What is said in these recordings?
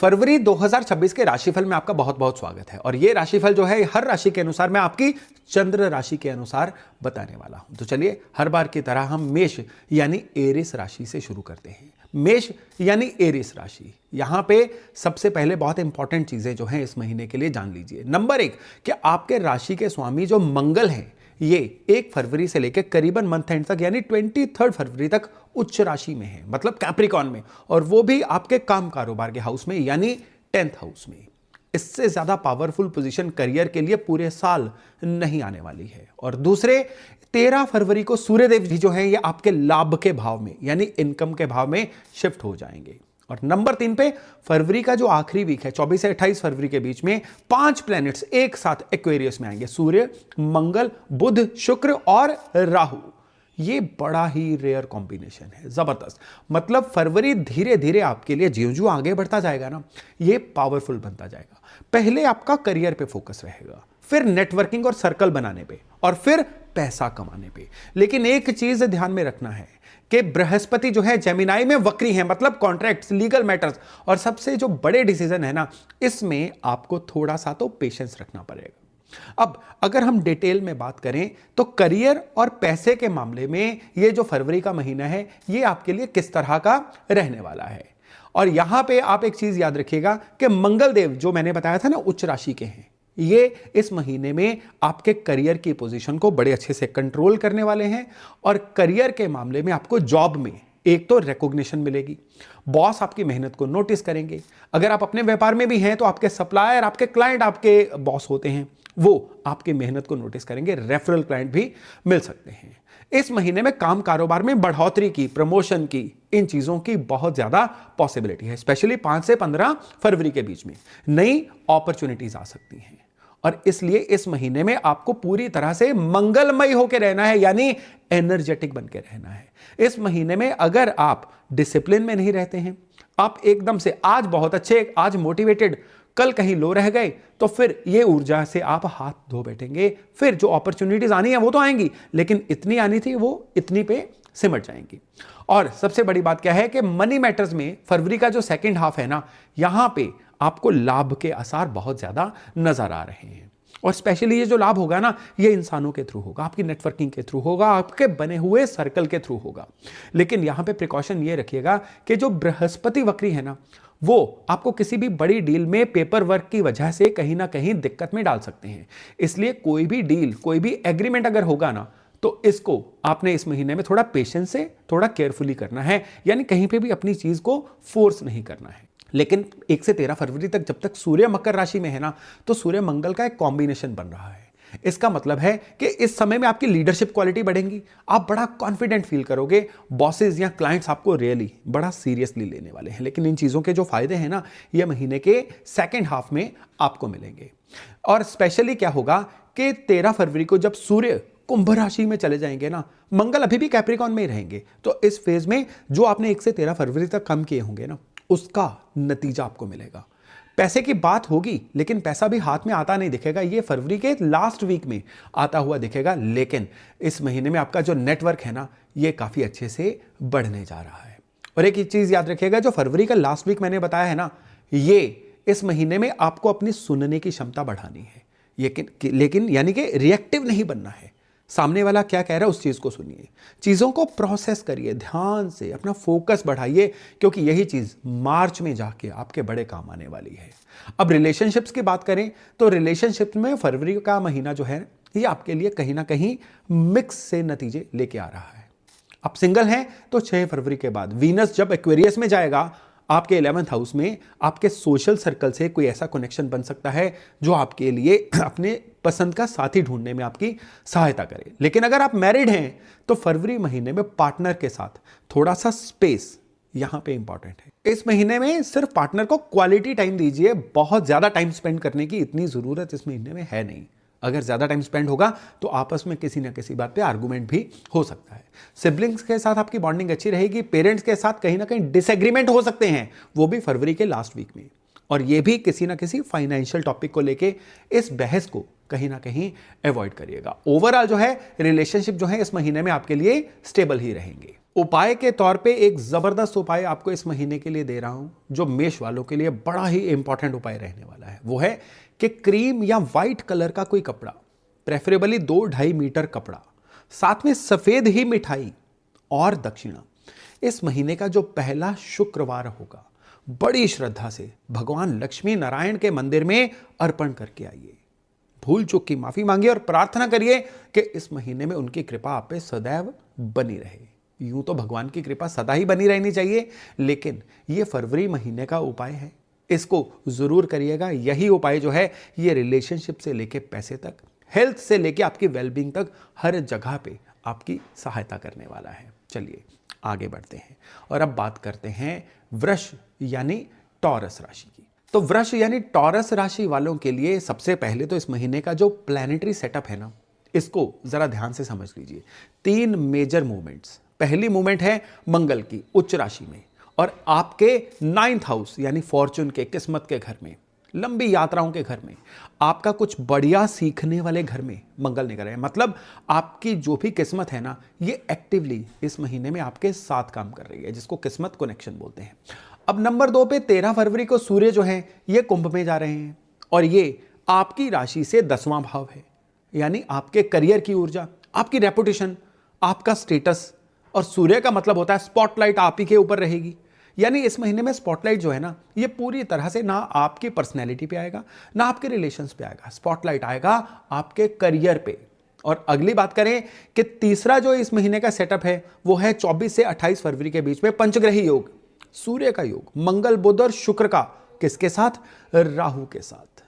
फरवरी 2026 के राशिफल में आपका बहुत बहुत स्वागत है। और ये राशिफल जो है हर राशि के अनुसार मैं आपकी चंद्र राशि के अनुसार बताने वाला हूं। तो चलिए हर बार की तरह हम मेष यानी एरिस राशि से शुरू करते हैं। मेष यानी एरिस राशि, यहां पे सबसे पहले बहुत इंपॉर्टेंट चीजें जो हैं इस महीने के लिए जान लीजिए। नंबर 1 कि आपके राशि के स्वामी जो मंगल हैं ये 1 फरवरी से लेकर करीबन मंथ एंड तक यानी 23 फरवरी तक उच्च राशि में है, मतलब कैप्रिकॉन में, और वो भी आपके काम कारोबार के हाउस में यानी 10th हाउस में। इससे ज्यादा पावरफुल पोजीशन करियर के लिए पूरे साल नहीं आने वाली है। और दूसरे 13 फरवरी को सूर्यदेव जी जो हैं ये आपके लाभ के भाव में यानी इनकम के भाव में शिफ्ट हो जाएंगे। और नंबर 3 पे फरवरी का जो आखिरी वीक है 24 से 28 फरवरी के बीच में 5 प्लैनेट्स एक साथ एक्वेरियस में आएंगे, सूर्य, मंगल, बुध, शुक्र और राहु। ये बड़ा ही रेयर कॉम्बिनेशन है, जबरदस्त। मतलब फरवरी धीरे धीरे आपके लिए ज्यों ज्यों आगे बढ़ता जाएगा ना ये पावरफुल बनता जाएगा। पहले आपका करियर पे फोकस रहेगा, फिर नेटवर्किंग और सर्कल बनाने पे, और फिर पैसा कमाने पे। लेकिन एक चीज ध्यान में रखना है कि बृहस्पति जो है जेमिनाई में वक्री है, मतलब कॉन्ट्रैक्ट्स, लीगल मैटर्स और सबसे जो बड़े डिसीजन है ना इसमें आपको थोड़ा सा तो पेशेंस रखना पड़ेगा। अब अगर हम डिटेल में बात करें तो करियर और पैसे के मामले में ये जो फरवरी का महीना है ये आपके लिए किस तरह का रहने वाला है। और यहां पे आप एक चीज याद रखिएगा कि मंगल देव जो मैंने बताया था ना उच्च राशि के हैं, ये इस महीने में आपके करियर की पोजीशन को बड़े अच्छे से कंट्रोल करने वाले हैं। और करियर के मामले में आपको जॉब में एक तो रिकॉग्निशन मिलेगी, बॉस आपकी मेहनत को नोटिस करेंगे। अगर आप अपने व्यापार में भी हैं तो आपके सप्लायर, आपके क्लाइंट आपके बॉस होते हैं, वो आपकी मेहनत को नोटिस करेंगे। रेफरल क्लाइंट भी मिल सकते हैं। इस महीने में काम कारोबार में बढ़ोतरी की, प्रमोशन की, इन चीजों की बहुत ज्यादा पॉसिबिलिटी है। स्पेशली 5 से 15 फरवरी के बीच में नई अपॉर्चुनिटीज आ सकती हैं। और इसलिए इस महीने में आपको पूरी तरह से मंगलमय होकर रहना है, यानी एनर्जेटिक बनकर रहना है। इस महीने में अगर आप डिसिप्लिन में नहीं रहते हैं, आप एकदम से आज बहुत अच्छे, आज मोटिवेटेड, कल कहीं लो रह गए, तो फिर ये ऊर्जा से आप हाथ धो बैठेंगे। फिर जो अपॉर्चुनिटीज आनी है वो तो आएंगी, लेकिन इतनी आनी थी वो इतनी पे सिमट जाएंगी। और सबसे बड़ी बात क्या है कि मनी मैटर्स में फरवरी का जो सेकंड हाफ है ना, यहां पे आपको लाभ के आसार बहुत ज्यादा नजर आ रहे हैं। और स्पेशली ये जो लाभ होगा ना ये इंसानों के थ्रू होगा, आपकी नेटवर्किंग के थ्रू होगा, आपके बने हुए सर्कल के थ्रू होगा। लेकिन यहां पे प्रिकॉशन ये रखिएगा कि जो बृहस्पति वक्री है ना वो आपको किसी भी बड़ी डील में पेपर वर्क की वजह से कहीं ना कहीं दिक्कत में डाल सकते हैं। इसलिए कोई भी डील, कोई भी एग्रीमेंट अगर होगा ना तो इसको आपने इस महीने में थोड़ा पेशेंस से, थोड़ा केयरफुली करना है, यानी कहीं पे भी अपनी चीज को फोर्स नहीं करना है। लेकिन 1 से 13 फरवरी तक जब तक सूर्य मकर राशि में है ना तो सूर्य मंगल का एक कॉम्बिनेशन बन रहा है। इसका मतलब है कि इस समय में आपकी लीडरशिप क्वालिटी बढ़ेंगी, आप बड़ा कॉन्फिडेंट फील करोगे, बॉसेस या क्लाइंट्स आपको रियली बड़ा सीरियसली लेने वाले हैं। लेकिन इन चीज़ों के जो फायदे हैं ना ये महीने के सेकेंड हाफ में आपको मिलेंगे। और स्पेशली क्या होगा कि 13 फरवरी को जब सूर्य कुंभ राशि में चले जाएंगे ना, मंगल अभी भी कैप्रिकॉन में ही रहेंगे, तो इस फेज में जो आपने 1 से 13 फरवरी तक काम किए होंगे ना उसका नतीजा आपको मिलेगा। पैसे की बात होगी लेकिन पैसा भी हाथ में आता नहीं दिखेगा, ये फरवरी के लास्ट वीक में आता हुआ दिखेगा। लेकिन इस महीने में आपका जो नेटवर्क है ना ये काफी अच्छे से बढ़ने जा रहा है। और एक चीज याद रखिएगा, जो फरवरी का लास्ट वीक मैंने बताया है ना, ये इस महीने में आपको अपनी सुनने की क्षमता बढ़ानी है। लेकिन यानी कि रिएक्टिव नहीं बनना है, सामने वाला क्या कह रहा है उस चीज को सुनिए, चीजों को प्रोसेस करिए, ध्यान से अपना फोकस बढ़ाइए, क्योंकि यही चीज मार्च में जाके आपके बड़े काम आने वाली है। अब रिलेशनशिप्स की बात करें तो रिलेशनशिप में फरवरी का महीना जो है ये आपके लिए कहीं ना कहीं मिक्स से नतीजे लेके आ रहा है। आप सिंगल हैं तो 6 फरवरी के बाद वीनस जब एक्वेरियस में जाएगा आपके 11th हाउस में, आपके सोशल सर्कल से कोई ऐसा कनेक्शन बन सकता है जो आपके लिए अपने पसंद का साथी ढूंढने में आपकी सहायता करे। लेकिन अगर आप मैरिड हैं तो फरवरी महीने में पार्टनर के साथ थोड़ा सा स्पेस यहां पे इंपॉर्टेंट है। इस महीने में सिर्फ पार्टनर को क्वालिटी टाइम दीजिए, बहुत ज्यादा टाइम स्पेंड करने की इतनी जरूरत इस महीने में है नहीं। अगर ज्यादा टाइम स्पेंड होगा तो आपस में किसी ना किसी बात पे आर्गुमेंट भी हो सकता है। सिबलिंग्स के साथ आपकी बॉन्डिंग अच्छी रहेगी, पेरेंट्स के साथ कहीं ना कहीं डिसएग्रीमेंट हो सकते हैं, वो भी फरवरी के लास्ट वीक में। और ये भी किसी ना किसी फाइनेंशियल टॉपिक को लेके इस बहस को कहीं ना कहीं अवॉइड करिएगा। ओवरऑल जो है रिलेशनशिप जो है इस महीने में आपके लिए स्टेबल ही रहेंगे। उपाय के तौर पे एक जबरदस्त उपाय आपको इस महीने के लिए दे रहा हूं, जो मेष वालों के लिए बड़ा ही इंपॉर्टेंट उपाय रहने वाला है। वो है कि क्रीम या व्हाइट कलर का कोई कपड़ा, प्रेफरेबली 2-2.5 मीटर कपड़ा, साथ में सफेद ही मिठाई और दक्षिणा इस महीने का जो पहला शुक्रवार होगा, बड़ी श्रद्धा से भगवान लक्ष्मी नारायण के मंदिर में अर्पण करके आइए। भूल चूक की माफी मांगिए और प्रार्थना करिए कि इस महीने में उनकी कृपा आप पे सदैव बनी रहे। यूं तो भगवान की कृपा सदा ही बनी रहनी चाहिए, लेकिन ये फरवरी महीने का उपाय है, इसको जरूर करिएगा। यही उपाय जो है ये रिलेशनशिप से लेके पैसे तक, हेल्थ से लेके आपकी वेलबींग तक हर जगह पे आपकी सहायता करने वाला है। चलिए आगे बढ़ते हैं और अब बात करते हैं वृष यानी टॉरस राशि की। तो वृष यानी टॉरस राशि वालों के लिए सबसे पहले तो इस महीने का जो प्लैनेटरी सेटअप है ना, इसको जरा ध्यान से समझ लीजिए। 3 मेजर मूवमेंट्स। पहली मूवमेंट है मंगल की उच्च राशि में और आपके 9th हाउस यानी फॉर्चून के, किस्मत के घर में, लंबी यात्राओं के घर में, आपका कुछ बढ़िया सीखने वाले घर में मंगल निकल रहे हैं। मतलब आपकी जो भी किस्मत है ना, ये एक्टिवली इस महीने में आपके साथ काम कर रही है, जिसको किस्मत कनेक्शन बोलते हैं। अब नंबर 2 पे 13 फरवरी को सूर्य जो है ये कुंभ में जा रहे हैं और ये आपकी राशि से 10वां भाव है, यानी आपके करियर की ऊर्जा, आपकी रेपुटेशन, आपका स्टेटस। और सूर्य का मतलब होता है स्पॉटलाइट आप ही के ऊपर रहेगी। यानी इस महीने में स्पॉटलाइट जो है ना, ये पूरी तरह से ना आपकी पर्सनैलिटी पे आएगा ना आपके रिलेशंस पे आएगा, स्पॉटलाइट आएगा आपके करियर पे। और अगली बात करें कि तीसरा जो इस महीने का सेटअप है वो है 24 से 28 फरवरी के बीच में पंचग्रही योग, सूर्य का योग, मंगल बुध और शुक्र का, किसके साथ? राहु के साथ।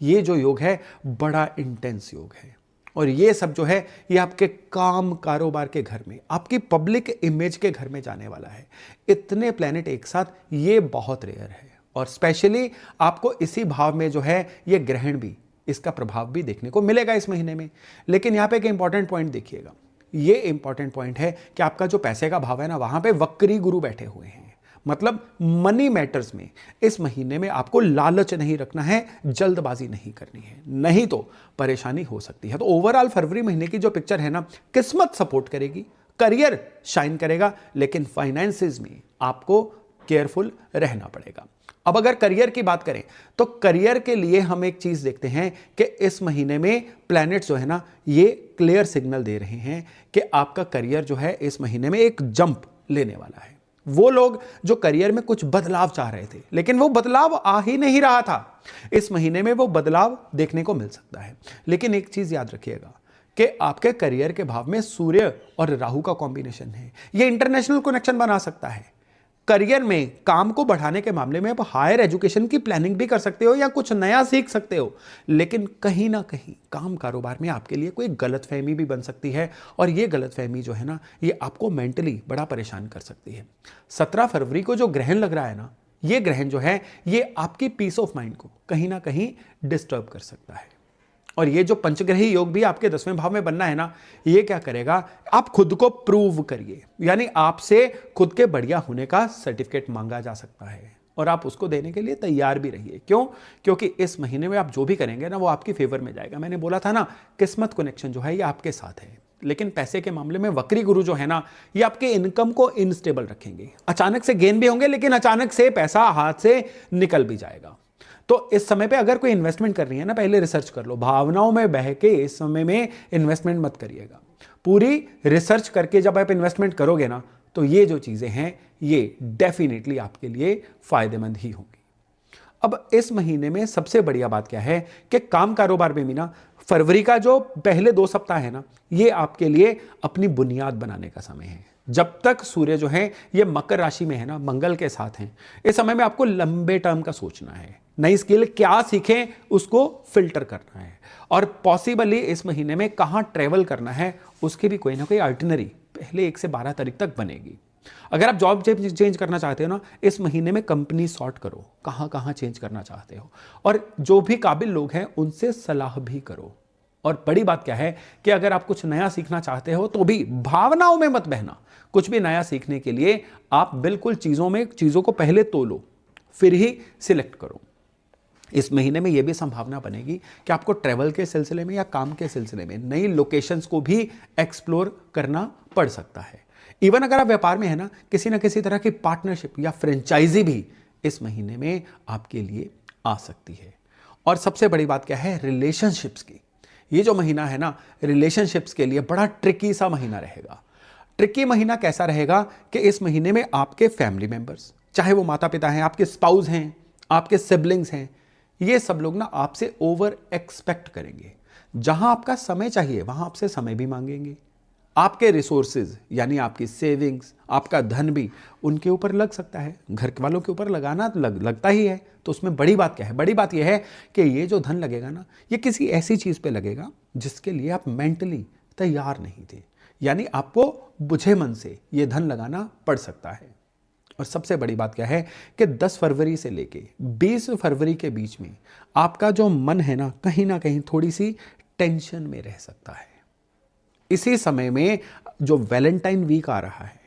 ये जो योग है बड़ा इंटेंस योग है और ये सब जो है ये आपके काम कारोबार के घर में, आपकी पब्लिक इमेज के घर में जाने वाला है। इतने प्लैनेट एक साथ, ये बहुत रेयर है और स्पेशली आपको इसी भाव में जो है ये ग्रहण भी, इसका प्रभाव भी देखने को मिलेगा इस महीने में। लेकिन यहाँ पे एक इंपॉर्टेंट पॉइंट देखिएगा, ये इंपॉर्टेंट पॉइंट है कि आपका जो पैसे का भाव है ना, वहां पे वक्री गुरु बैठे हुए हैं। मतलब मनी मैटर्स में इस महीने में आपको लालच नहीं रखना है, जल्दबाजी नहीं करनी है, नहीं तो परेशानी हो सकती है। तो ओवरऑल फरवरी महीने की जो पिक्चर है ना, किस्मत सपोर्ट करेगी, करियर शाइन करेगा, लेकिन फाइनेंसेस में आपको केयरफुल रहना पड़ेगा। अब अगर करियर की बात करें तो करियर के लिए हम एक चीज देखते हैं कि इस महीने में प्लैनेट्स जो है ना, ये क्लियर सिग्नल दे रहे हैं कि आपका करियर जो है इस महीने में एक जंप लेने वाला है। वो लोग जो करियर में कुछ बदलाव चाह रहे थे लेकिन वो बदलाव आ ही नहीं रहा था, इस महीने में वो बदलाव देखने को मिल सकता है। लेकिन एक चीज याद रखिएगा कि आपके करियर के भाव में सूर्य और राहु का कॉम्बिनेशन है, ये इंटरनेशनल कनेक्शन बना सकता है। करियर में काम को बढ़ाने के मामले में आप हायर एजुकेशन की प्लानिंग भी कर सकते हो या कुछ नया सीख सकते हो, लेकिन कहीं ना कहीं काम कारोबार में आपके लिए कोई गलतफहमी भी बन सकती है और ये गलतफहमी जो है ना, ये आपको मेंटली बड़ा परेशान कर सकती है। 17 फरवरी को जो ग्रहण लग रहा है ना, ये ग्रहण जो है ये आपकी पीस ऑफ माइंड को कहीं ना कहीं डिस्टर्ब कर सकता है। और ये जो पंचग्रही योग भी आपके 10वें भाव में बनना है ना, ये क्या करेगा, आप खुद को प्रूव करिए, यानी आपसे खुद के बढ़िया होने का सर्टिफिकेट मांगा जा सकता है और आप उसको देने के लिए तैयार भी रहिए। क्यों? क्योंकि इस महीने में आप जो भी करेंगे ना, वो आपकी फेवर में जाएगा। मैंने बोला था ना, किस्मत कनेक्शन जो है ये आपके साथ है। लेकिन पैसे के मामले में वक्री गुरु जो है ना, ये आपके इनकम को इनस्टेबल रखेंगे। अचानक से गेन भी होंगे, लेकिन अचानक से पैसा हाथ से निकल भी जाएगा। तो इस समय पे अगर कोई इन्वेस्टमेंट करनी है ना, पहले रिसर्च कर लो। भावनाओं में बह के इस समय में इन्वेस्टमेंट मत करिएगा। पूरी रिसर्च करके जब आप इन्वेस्टमेंट करोगे ना, तो ये जो चीजें हैं ये डेफिनेटली आपके लिए फायदेमंद ही होंगी। अब इस महीने में सबसे बढ़िया बात क्या है कि काम कारोबार में भी ना, फरवरी का जो पहले 2 सप्ताह है ना, ये आपके लिए अपनी बुनियाद बनाने का समय है। जब तक सूर्य जो है ये मकर राशि में है ना, मंगल के साथ हैं, इस समय में आपको लंबे टर्म का सोचना है। नई स्किल क्या सीखें उसको फिल्टर करना है और पॉसिबली इस महीने में कहां ट्रेवल करना है उसकी भी कोई ना कोई आइटिनरी पहले 1 से 12 तारीख तक बनेगी। अगर आप जॉब चेंज करना चाहते हो ना, इस महीने में कंपनी सॉर्ट करो, कहां कहां चेंज करना चाहते हो, और जो भी काबिल लोग हैं उनसे सलाह भी करो। और बड़ी बात क्या है कि अगर आप कुछ नया सीखना चाहते हो तो भी भावनाओं में मत बहना। कुछ भी नया सीखने के लिए आप बिल्कुल चीजों को पहले तोलो, फिर ही सिलेक्ट करो। इस महीने में यह भी संभावना बनेगी कि आपको ट्रैवल के सिलसिले में या काम के सिलसिले में नई लोकेशंस को भी एक्सप्लोर करना पड़ सकता है। इवन अगर आप व्यापार में है ना किसी तरह की पार्टनरशिप या फ्रेंचाइजी भी इस महीने में आपके लिए आ सकती है। और सबसे बड़ी बात क्या है, रिलेशनशिप्स की। ये जो महीना है ना, रिलेशनशिप्स के लिए बड़ा ट्रिकी सा महीना रहेगा। ट्रिकी महीना कैसा रहेगा कि इस महीने में आपके फैमिली मेंबर्स, चाहे वो माता पिता हैं, आपके स्पाउस हैं, आपके सिबलिंग्स हैं, ये सब लोग ना आपसे ओवर एक्सपेक्ट करेंगे। जहां आपका समय चाहिए वहां आपसे समय भी मांगेंगे। आपके रिसोर्सेज यानी आपकी सेविंग्स, आपका धन भी उनके ऊपर लग सकता है। घर वालों के ऊपर लगाना लगता ही है। तो उसमें बड़ी बात क्या है, बड़ी बात यह है कि ये जो धन लगेगा ना, ये किसी ऐसी चीज पे लगेगा जिसके लिए आप मेंटली तैयार नहीं थे। यानी आपको बुझे मन से ये धन लगाना पड़ सकता है। और सबसे बड़ी बात क्या है कि 10 फरवरी से लेके 20 फरवरी के बीच में आपका जो मन है ना कहीं थोड़ी सी टेंशन में रह सकता है। इसी समय में जो वैलेंटाइन वीक आ रहा है,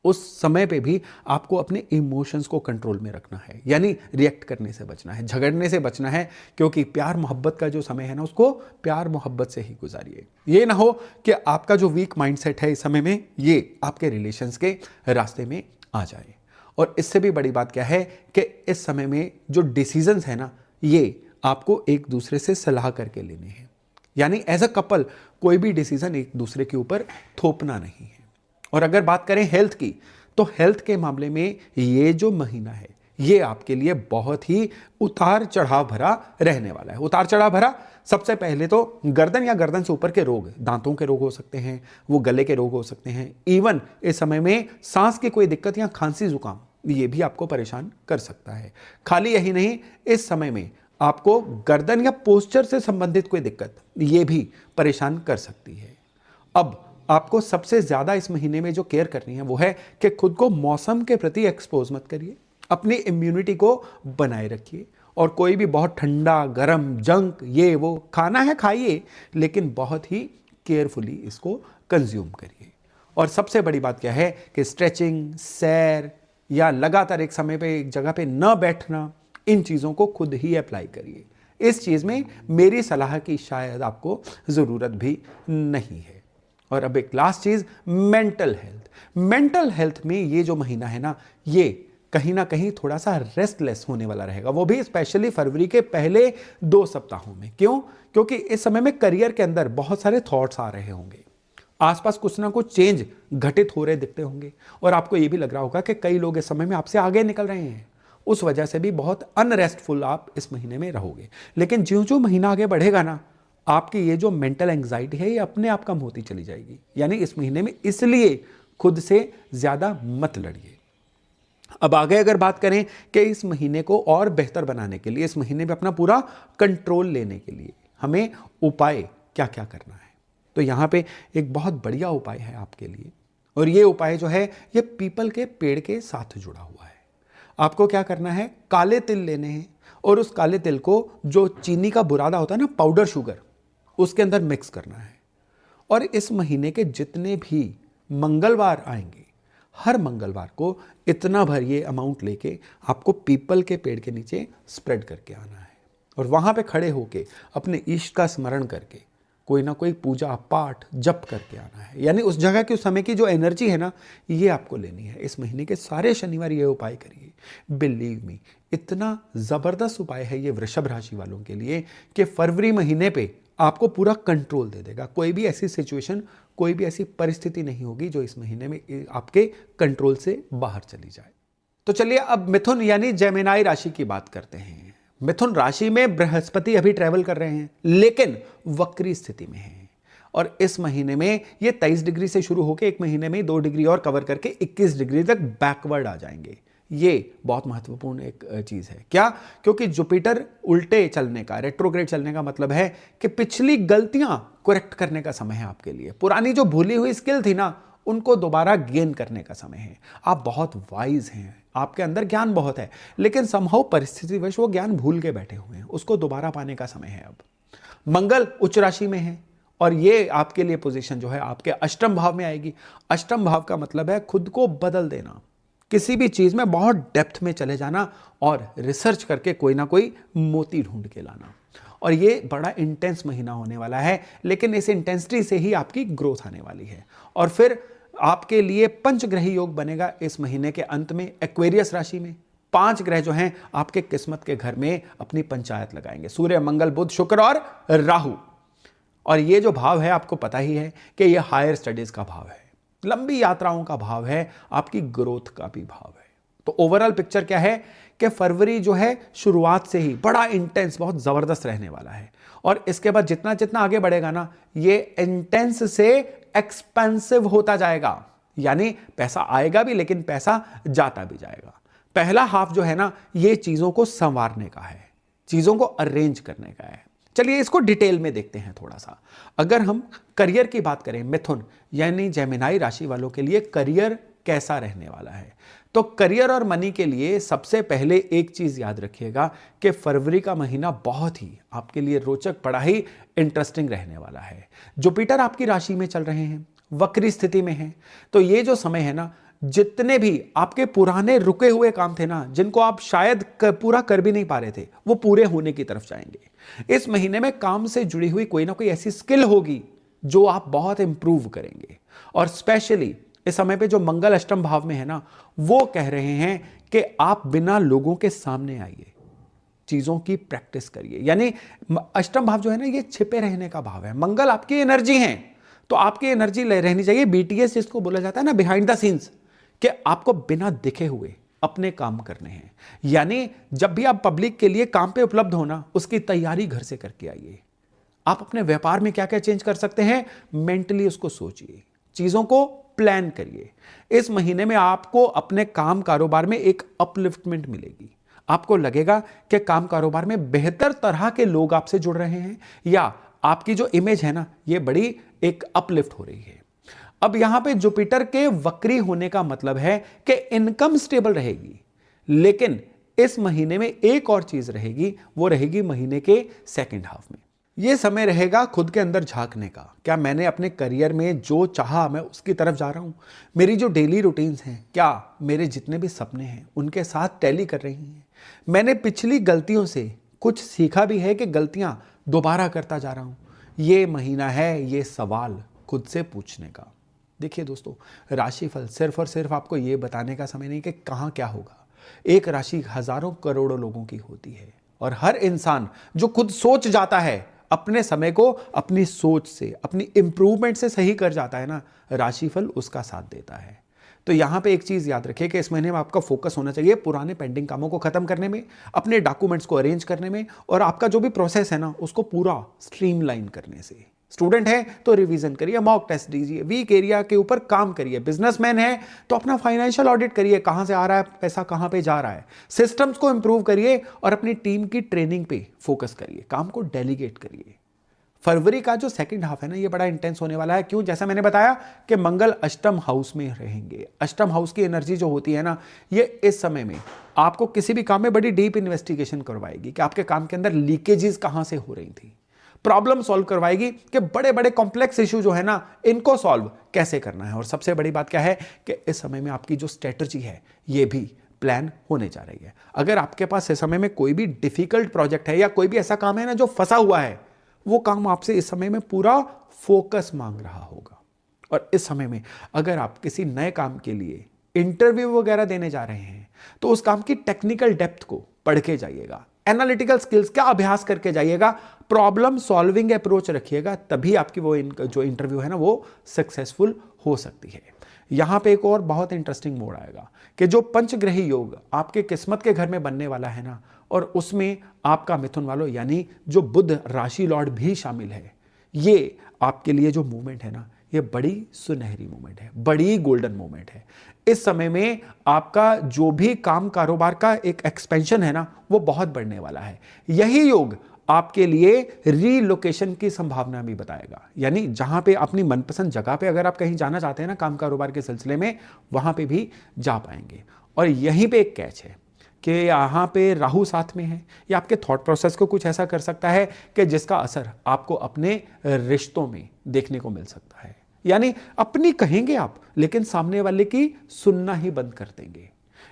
उस समय पे भी आपको अपने इमोशंस को कंट्रोल में रखना है। यानी रिएक्ट करने से बचना है, झगड़ने से बचना है, क्योंकि प्यार मोहब्बत का जो समय है ना, उसको प्यार मोहब्बत से ही गुजारिए। ये ना हो कि आपका जो वीक माइंडसेट है इस समय में, ये आपके रिलेशंस के रास्ते में आ जाए। और इससे भी बड़ी बात क्या है कि इस समय में जो डिसीजंस है ना, ये आपको एक दूसरे से सलाह करके लेने हैं। यानी एज अ कपल कोई भी डिसीजन एक दूसरे के ऊपर थोपना नहीं है। और अगर बात करें हेल्थ की, तो हेल्थ के मामले में ये जो महीना है, ये आपके लिए बहुत ही उतार चढ़ाव भरा रहने वाला है। उतार चढ़ाव भरा, सबसे पहले तो गर्दन या गर्दन से ऊपर के रोग, दांतों के रोग हो सकते हैं, वो गले के रोग हो सकते हैं। इवन इस समय में सांस की कोई दिक्कत या खांसी जुकाम, ये भी आपको परेशान कर सकता है। खाली यही नहीं, इस समय में आपको गर्दन या पोस्चर से संबंधित कोई दिक्कत, ये भी परेशान कर सकती है। अब आपको सबसे ज्यादा इस महीने में जो केयर करनी है वो है कि खुद को मौसम के प्रति एक्सपोज मत करिए, अपनी इम्यूनिटी को बनाए रखिए। और कोई भी बहुत ठंडा गरम जंक ये वो खाना है खाइए, लेकिन बहुत ही केयरफुली इसको कंज्यूम करिए। और सबसे बड़ी बात क्या है कि स्ट्रेचिंग, सैर या लगातार एक समय पे एक जगह पे न बैठना, इन चीज़ों को खुद ही अप्लाई करिए। इस चीज़ में मेरी सलाह की शायद आपको ज़रूरत भी नहीं है। और अब एक लास्ट चीज़, मेंटल हेल्थ। मेंटल हेल्थ में ये जो महीना है ना, ये कहीं ना कहीं थोड़ा सा रेस्टलेस होने वाला रहेगा, वो भी स्पेशली फरवरी के पहले 2 सप्ताहों में। क्यों? क्योंकि इस समय में करियर के अंदर बहुत सारे थॉट्स आ रहे होंगे, आसपास कुछ ना कुछ चेंज घटित हो रहे दिखते होंगे, और आपको ये भी लग रहा होगा कि कई लोग इस समय में आपसे आगे निकल रहे हैं। उस वजह से भी बहुत अनरेस्टफुल आप इस महीने में रहोगे। लेकिन ज्यों ज्यों महीना आगे बढ़ेगा ना, आपकी ये जो मेंटल एंग्जाइटी है ये अपने आप कम होती चली जाएगी। यानी इस महीने में इसलिए खुद से ज्यादा मत लड़िए। अब आगे अगर बात करें कि इस महीने को और बेहतर बनाने के लिए, इस महीने में अपना पूरा कंट्रोल लेने के लिए हमें उपाय क्या क्या करना है, तो यहां पे एक बहुत बढ़िया उपाय है आपके लिए। और ये उपाय जो है ये पीपल के पेड़ के साथ जुड़ा हुआ है। आपको क्या करना है, काले तिल लेने हैं और उस काले तिल को जो चीनी का बुरादा होता है ना, पाउडर शुगर, उसके अंदर मिक्स करना है। और इस महीने के जितने भी मंगलवार आएंगे, हर मंगलवार को इतना भर ये अमाउंट लेके आपको पीपल के पेड़ के नीचे स्प्रेड करके आना है। और वहां पे खड़े होके अपने इष्ट का स्मरण करके कोई ना कोई पूजा पाठ जप करके आना है। यानी उस जगह की, उस समय की जो एनर्जी है ना, ये आपको लेनी है। इस महीने के सारे शनिवार ये उपाय करिए। बिलीव मी, इतना जबरदस्त उपाय है ये वृषभ राशि वालों के लिए कि फरवरी महीने पे आपको पूरा कंट्रोल दे देगा। कोई भी ऐसी सिचुएशन, कोई भी ऐसी परिस्थिति नहीं होगी जो इस महीने में आपके कंट्रोल से बाहर चली जाए। तो चलिए अब मिथुन यानी जेमिनाई राशि की बात करते हैं। मिथुन राशि में बृहस्पति अभी ट्रेवल कर रहे हैं, लेकिन वक्री स्थिति में हैं। और इस महीने में ये 23 डिग्री से शुरू होकर एक महीने में 2 डिग्री और कवर करके 21 डिग्री तक बैकवर्ड आ जाएंगे। ये बहुत महत्वपूर्ण एक चीज है। क्या? क्योंकि जुपिटर उल्टे चलने का, रेट्रोग्रेड चलने का मतलब है कि पिछली गलतियां करेक्ट करने का समय है आपके लिए। पुरानी जो भूली हुई स्किल थी ना, उनको दोबारा गेन करने का समय है। आप बहुत वाइज हैं, आपके अंदर ज्ञान बहुत है, लेकिन समहाउ परिस्थितिवश वो ज्ञान भूल के बैठे हुए हैं, उसको दोबारा पाने का समय है। अब मंगल उच्च राशि में है और ये आपके लिए पोजीशन जो है आपके अष्टम भाव में आएगी। अष्टम भाव का मतलब है खुद को बदल देना, किसी भी चीज में बहुत डेप्थ में चले जाना और रिसर्च करके कोई ना कोई मोती ढूंढ के लाना। और ये बड़ा इंटेंस महीना होने वाला है, लेकिन इस इंटेंसिटी से ही आपकी ग्रोथ आने वाली है। और फिर आपके लिए पंचग्रही योग बनेगा इस महीने के अंत में एक्वेरियस राशि में। 5 ग्रह जो हैं आपके किस्मत के घर में अपनी पंचायत लगाएंगे, सूर्य, मंगल, बुध, शुक्र और राहु। और ये जो भाव है आपको पता ही है कि ये हायर स्टडीज का भाव है, लंबी यात्राओं का भाव है, आपकी ग्रोथ का भी भाव है। तो ओवरऑल पिक्चर क्या है कि फरवरी जो है शुरुआत से ही बड़ा इंटेंस, बहुत जबरदस्त रहने वाला है। और इसके बाद जितना जितना आगे बढ़ेगा ना, ये इंटेंस से एक्सपेंसिव होता जाएगा, यानी पैसा आएगा भी लेकिन पैसा जाता भी जाएगा। पहला हाफ जो है ना, ये चीजों को संवारने का है, चीजों को अरेंज करने का है। चलिए इसको डिटेल में देखते हैं थोड़ा सा। अगर हम करियर की बात करें, मिथुन यानी जेमिनाई राशि वालों के लिए करियर कैसा रहने वाला है, तो करियर और मनी के लिए सबसे पहले एक चीज याद रखिएगा कि फरवरी का महीना बहुत ही आपके लिए रोचक, बड़ा ही इंटरेस्टिंग रहने वाला है। जुपिटर आपकी राशि में चल रहे हैं, वक्री स्थिति में हैं, तो ये जो समय है ना, जितने भी आपके पुराने रुके हुए काम थे ना, जिनको आप शायद पूरा कर भी नहीं पा रहे थे, वो पूरे होने की तरफ जाएंगे। इस महीने में काम से जुड़ी हुई कोई ना कोई ऐसी स्किल होगी जो आप बहुत इंप्रूव करेंगे। और स्पेशली इस समय पे जो मंगल अष्टम भाव में है ना, वो कह रहे हैं कि आप बिना लोगों के सामने आइए, चीजों की प्रैक्टिस करिए। यानी अष्टम भाव जो है ना, ये छिपे रहने का भाव है। मंगल आपकी एनर्जी है, तो आपकी एनर्जी रहनी चाहिए बीटीएस जिसको बोला जाता है ना, बिहाइंड द सीन्स, कि आपको बिना दिखे हुए अपने काम करने हैं। यानी जब भी आप पब्लिक के लिए काम पे उपलब्ध होना, उसकी तैयारी घर से करके आइए। आप अपने व्यापार में क्या क्या चेंज कर सकते हैं, मेंटली उसको सोचिए, चीजों को प्लान करिए। इस महीने में आपको अपने काम कारोबार में एक अपलिफ्टमेंट मिलेगी। आपको लगेगा कि काम कारोबार में बेहतर तरह के लोग आपसे जुड़ रहे हैं, या आपकी जो इमेज है ना, ये बड़ी एक अपलिफ्ट हो रही है। अब यहां पे जुपिटर के वक्री होने का मतलब है कि इनकम स्टेबल रहेगी, लेकिन इस महीने में एक और चीज रहेगी, वो रहेगी महीने के सेकंड हाफ में। ये समय रहेगा खुद के अंदर झांकने का। क्या मैंने अपने करियर में जो चाहा मैं उसकी तरफ जा रहा हूं? मेरी जो डेली रूटीन्स हैं, क्या मेरे जितने भी सपने हैं उनके साथ टैली कर रही हैं? मैंने पिछली गलतियों से कुछ सीखा भी है कि गलतियां दोबारा करता जा रहा हूं? ये महीना है ये सवाल खुद से पूछने का। देखिए दोस्तों, राशिफल सिर्फ और सिर्फ आपको ये बताने का समय नहीं कि कहां क्या होगा। एक राशि हजारों करोड़ों लोगों की होती है, और हर इंसान जो खुद सोच जाता है, अपने समय को अपनी सोच से, अपनी इंप्रूवमेंट से सही कर जाता है ना, राशिफल उसका साथ देता है। तो यहां पे एक चीज याद रखिए कि इस महीने में आपका फोकस होना चाहिए पुराने पेंडिंग कामों को खत्म करने में, अपने डॉक्यूमेंट्स को अरेंज करने में, और आपका जो भी प्रोसेस है ना, उसको पूरा स्ट्रीमलाइन करने से। स्टूडेंट है तो रिवीजन करिए, मॉक टेस्ट दीजिए, वीक एरिया के ऊपर काम करिए। बिजनेसमैन है तो अपना फाइनेंशियल ऑडिट करिए, कहां से आ रहा है पैसा, कहां पे जा रहा है। सिस्टम्स को इंप्रूव करिए और अपनी टीम की ट्रेनिंग पे फोकस करिए, काम को डेलीगेट करिए। फरवरी का जो सेकंड हाफ है ना, ये बड़ा इंटेंस होने वाला है। क्यों? जैसा मैंने बताया कि मंगल अष्टम हाउस में रहेंगे। अष्टम हाउस की एनर्जी जो होती है ना, ये इस समय में आपको किसी भी काम में बड़ी डीप इन्वेस्टिगेशन करवाएगी कि आपके काम के अंदर लीकेजेस कहां से हो रही थी। प्रॉब्लम सॉल्व करवाएगी कि बड़े बड़े कॉम्प्लेक्स इशू जो है ना, इनको सॉल्व कैसे करना है। और सबसे बड़ी बात क्या है कि इस समय में आपकी जो स्ट्रेटजी है, ये भी प्लान होने जा रही है। अगर आपके पास इस समय में कोई भी डिफिकल्ट प्रोजेक्ट है या कोई भी ऐसा काम है ना जो फंसा हुआ है, वो काम आपसे इस समय में पूरा फोकस मांग रहा होगा। और इस समय में अगर आप किसी नए काम के लिए इंटरव्यू वगैरह देने जा रहे हैं, तो उस काम की टेक्निकल डेप्थ को पढ़ के जाइएगा, एनालिटिकल स्किल्स का अभ्यास करके जाइएगा, प्रॉब्लम सॉल्विंग अप्रोच रखिएगा, तभी आपकी वो जो इंटरव्यू है ना, वो सक्सेसफुल हो सकती है। यहां पे एक और बहुत इंटरेस्टिंग मोड़ आएगा कि जो पंचग्रही योग आपके किस्मत के घर में बनने वाला है ना, और उसमें आपका मिथुन वालों यानी जो बुध राशि लॉर्ड भी शामिल है, ये आपके लिए जो मूवमेंट है ना, ये बड़ी सुनहरी मूवमेंट है, बड़ी गोल्डन मूवमेंट है। इस समय में आपका जो भी काम कारोबार का एक एक्सपेंशन है ना, वो बहुत बढ़ने वाला है। यही योग आपके लिए रीलोकेशन की संभावना भी बताएगा। यानी जहां पे अपनी मनपसंद जगह पे अगर आप कहीं जाना चाहते हैं ना काम कारोबार के सिलसिले में, वहां पे भी जा पाएंगे। और यहीं पे एक कैच है कि यहाँ पे राहु साथ में है, या आपके थॉट प्रोसेस को कुछ ऐसा कर सकता है कि जिसका असर आपको अपने रिश्तों में देखने को मिल सकता है। यानी अपनी कहेंगे आप, लेकिन सामने वाले की सुनना ही बंद कर देंगे।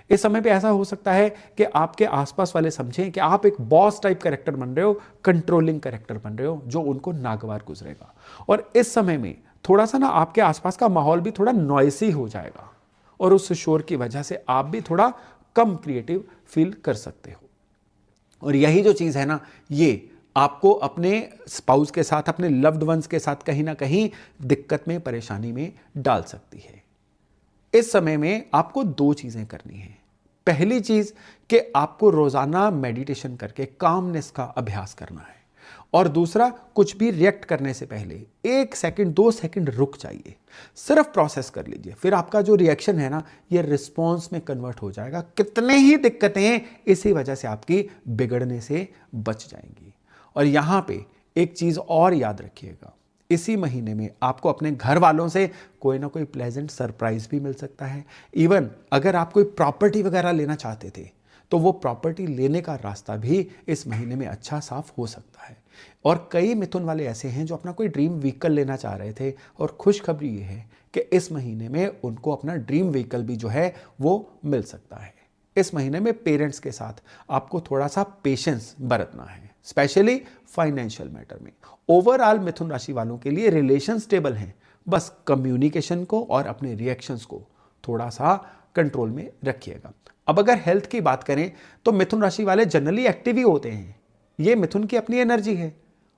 इस समय पे ऐसा हो सकता है कि आपके आसपास वाले समझें कि आप एक बॉस टाइप कैरेक्टर बन रहे हो, कंट्रोलिंग कैरेक्टर बन रहे हो, जो उनको नागवार गुजरेगा। और इस समय में थोड़ा सा ना आपके आसपास का माहौल भी थोड़ा नॉइसी हो जाएगा और उस शोर की वजह से आप भी थोड़ा कम क्रिएटिव फील कर सकते हो। और यही जो चीज़ है ना, ये आपको अपने स्पाउस के साथ, अपने लव्ड वंस के साथ कहीं ना कहीं दिक्कत में, परेशानी में डाल सकती है। इस समय में आपको दो चीज़ें करनी है। पहली चीज़ कि आपको रोज़ाना मेडिटेशन करके कामनेस का अभ्यास करना है। और दूसरा, कुछ भी रिएक्ट करने से पहले 1 सेकंड 2 सेकंड रुक जाइए, सिर्फ प्रोसेस कर लीजिए। फिर आपका जो रिएक्शन है ना, ये रिस्पॉन्स में कन्वर्ट हो जाएगा। कितने ही दिक्कतें इसी वजह से आपकी बिगड़ने से बच जाएंगी। और यहां पे एक चीज़ और याद रखिएगा, इसी महीने में आपको अपने घर वालों से कोई ना कोई प्लेजेंट सरप्राइज भी मिल सकता है। इवन अगर आप कोई प्रॉपर्टी वगैरह लेना चाहते थे, तो वो प्रॉपर्टी लेने का रास्ता भी इस महीने में अच्छा साफ हो सकता है। और कई मिथुन वाले ऐसे हैं जो अपना कोई ड्रीम व्हीकल लेना चाह रहे थे, और खुशखबरी ये है कि इस महीने में उनको अपना ड्रीम व्हीकल भी जो है वो मिल सकता है। इस महीने में पेरेंट्स के साथ आपको थोड़ा सा पेशेंस बरतना है, स्पेशली फाइनेंशियल मैटर में। ओवरऑल मिथुन राशि वालों के लिए रिलेशन स्टेबल हैं, बस कम्युनिकेशन को और अपने रिएक्शंस को थोड़ा सा कंट्रोल में रखिएगा। अब अगर हेल्थ की बात करें तो मिथुन राशि वाले जनरली एक्टिव ही होते हैं, ये मिथुन की अपनी एनर्जी है।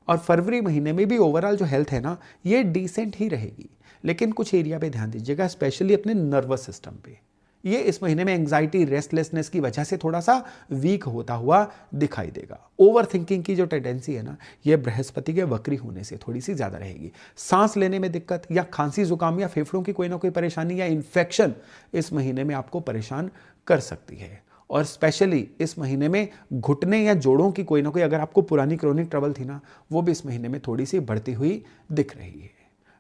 और फरवरी महीने में भी ओवरऑल जो हेल्थ है ना, ये डिसेंट ही रहेगी। लेकिन कुछ एरिया पे ध्यान दीजिएगा, स्पेशली अपने नर्वस सिस्टम पे। ये इस महीने में एंग्जाइटी, रेस्टलेसनेस की वजह से थोड़ा सा वीक होता हुआ दिखाई देगा। ओवर थिंकिंग की जो टेंडेंसी है ना, ये बृहस्पति के वक्री होने से थोड़ी सी ज़्यादा रहेगी। सांस लेने में दिक्कत या खांसी, जुकाम या फेफड़ों की कोई ना कोई परेशानी या इन्फेक्शन इस महीने में आपको परेशान कर सकती है। और स्पेशली इस महीने में घुटने या जोड़ों की कोई ना कोई, अगर आपको पुरानी क्रोनिक ट्रबल थी ना, वो भी इस महीने में थोड़ी सी बढ़ती हुई दिख रही है।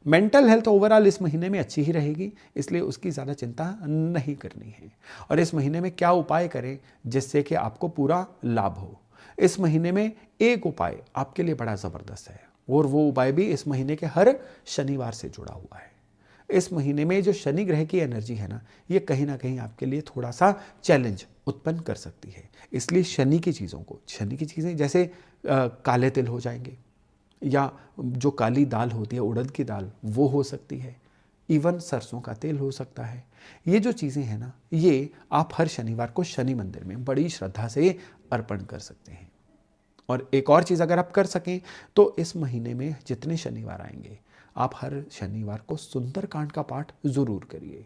मेंटल हेल्थ ओवरऑल इस महीने में अच्छी ही रहेगी, इसलिए उसकी ज़्यादा चिंता नहीं करनी है। और इस महीने में क्या उपाय करें जिससे कि आपको पूरा लाभ हो? इस महीने में एक उपाय आपके लिए बड़ा ज़बरदस्त है, और वो उपाय भी इस महीने के हर शनिवार से जुड़ा हुआ है। इस महीने में जो शनि ग्रह की एनर्जी है ना, ये कहीं ना कहीं आपके लिए थोड़ा सा चैलेंज उत्पन्न कर सकती है। इसलिए शनि की चीज़ें जैसे काले तिल हो जाएंगे, या जो काली दाल होती है, उड़द की दाल, वो हो सकती है। इवन सरसों का तेल हो सकता है। ये जो चीज़ें हैं ना, ये आप हर शनिवार को शनि मंदिर में बड़ी श्रद्धा से अर्पण कर सकते हैं। और एक और चीज़ अगर आप कर सकें तो इस महीने में जितने शनिवार आएंगे, आप हर शनिवार को सुंदरकांड का पाठ ज़रूर करिए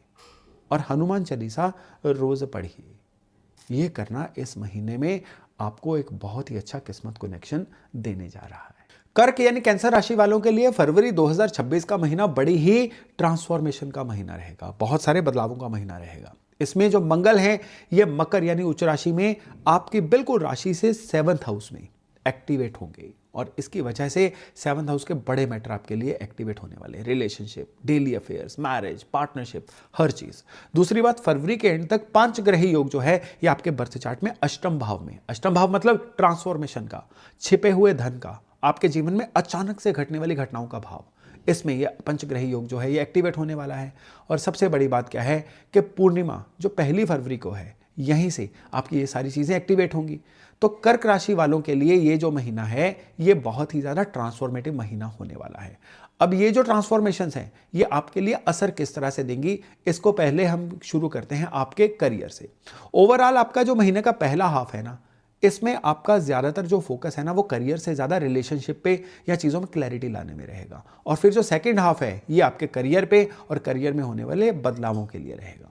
और हनुमान चालीसा रोज़ पढ़िए। ये करना इस महीने में आपको एक बहुत ही अच्छा किस्मत कनेक्शन देने जा रहा है। कर्क यानी कैंसर राशि वालों के लिए फरवरी 2026 का महीना बड़ी ही ट्रांसफॉर्मेशन का महीना रहेगा, बहुत सारे बदलावों का महीना रहेगा। इसमें जो मंगल है, ये मकर यानी उच्च राशि में आपकी बिल्कुल राशि से 7th हाउस में एक्टिवेट होंगे, और इसकी वजह से 7th हाउस के बड़े मैटर आपके लिए एक्टिवेट होने वाले, relationship, daily affairs, marriage, partnership, हर चीज। दूसरी बात, फरवरी के एंड तक 5 ग्रही योग जो है ये आपके बर्थ चार्ट में अष्टम भाव में, अष्टम भाव मतलब ट्रांसफॉर्मेशन का, छिपे हुए धन का, आपके जीवन में अचानक से घटने वाली घटनाओं का भाव, इसमें ये पंचग्रही योग जो है ये एक्टिवेट होने वाला है। और सबसे बड़ी बात क्या है कि पूर्णिमा जो 1 फरवरी को है, यहीं से आपकी ये सारी चीज़ें एक्टिवेट होंगी। तो कर्क राशि वालों के लिए ये जो महीना है ये बहुत ही ज़्यादा ट्रांसफॉर्मेटिव महीना होने वाला है। अब ये जो ट्रांसफॉर्मेशंस हैं ये आपके लिए असर किस तरह से देंगी, इसको पहले हम शुरू करते हैं आपके करियर से। ओवरऑल आपका जो महीने का पहला हाफ है ना, इसमें आपका ज़्यादातर जो फोकस है ना वो करियर से ज़्यादा रिलेशनशिप पे या चीज़ों में क्लैरिटी लाने में रहेगा। और फिर जो सेकेंड हाफ है ये आपके करियर पे और करियर में होने वाले बदलावों के लिए रहेगा।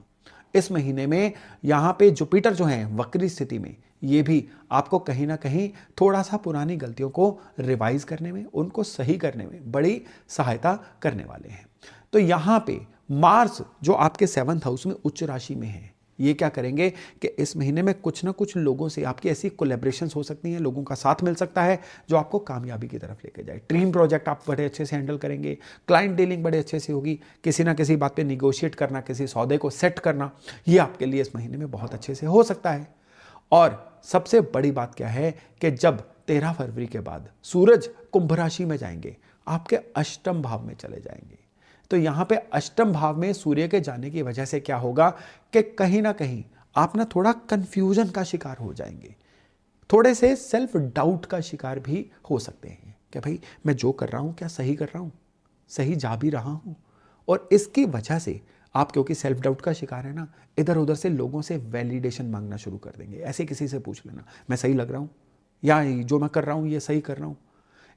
इस महीने में यहाँ पे जुपिटर जो है वक्री स्थिति में, ये भी आपको कहीं ना कहीं थोड़ा सा पुरानी गलतियों को रिवाइज करने में, उनको सही करने में बड़ी सहायता करने वाले हैं। तो यहाँ पे मार्स जो आपके 7th हाउस में उच्च राशि में है, ये क्या करेंगे कि इस महीने में कुछ ना कुछ लोगों से आपकी ऐसी कोलैबोरेशंस हो सकती हैं, लोगों का साथ मिल सकता है जो आपको कामयाबी की तरफ लेके जाए। ड्रीम प्रोजेक्ट आप बड़े अच्छे से हैंडल करेंगे, क्लाइंट डीलिंग बड़े अच्छे से होगी, किसी ना किसी बात पे निगोशिएट करना, किसी सौदे को सेट करना, ये आपके लिए इस महीने में बहुत अच्छे से हो सकता है। और सबसे बड़ी बात क्या है कि जब 13 फरवरी के बाद सूरज कुंभ राशि में जाएंगे, आपके अष्टम भाव में चले जाएंगे। तो यहाँ पे अष्टम भाव में सूर्य के जाने की वजह से क्या होगा कि कहीं ना कहीं आप ना थोड़ा कंफ्यूजन का शिकार हो जाएंगे, थोड़े से सेल्फ डाउट का शिकार भी हो सकते हैं कि भाई मैं जो कर रहा हूँ क्या सही कर रहा हूँ, सही जा भी रहा हूँ। और इसकी वजह से आप, क्योंकि सेल्फ डाउट का शिकार है ना, इधर उधर से लोगों से वैलिडेशन मांगना शुरू कर देंगे। ऐसे किसी से पूछ लेना मैं सही लग रहा हूँ या जो मैं कर रहा हूँ ये सही कर रहा हूँ।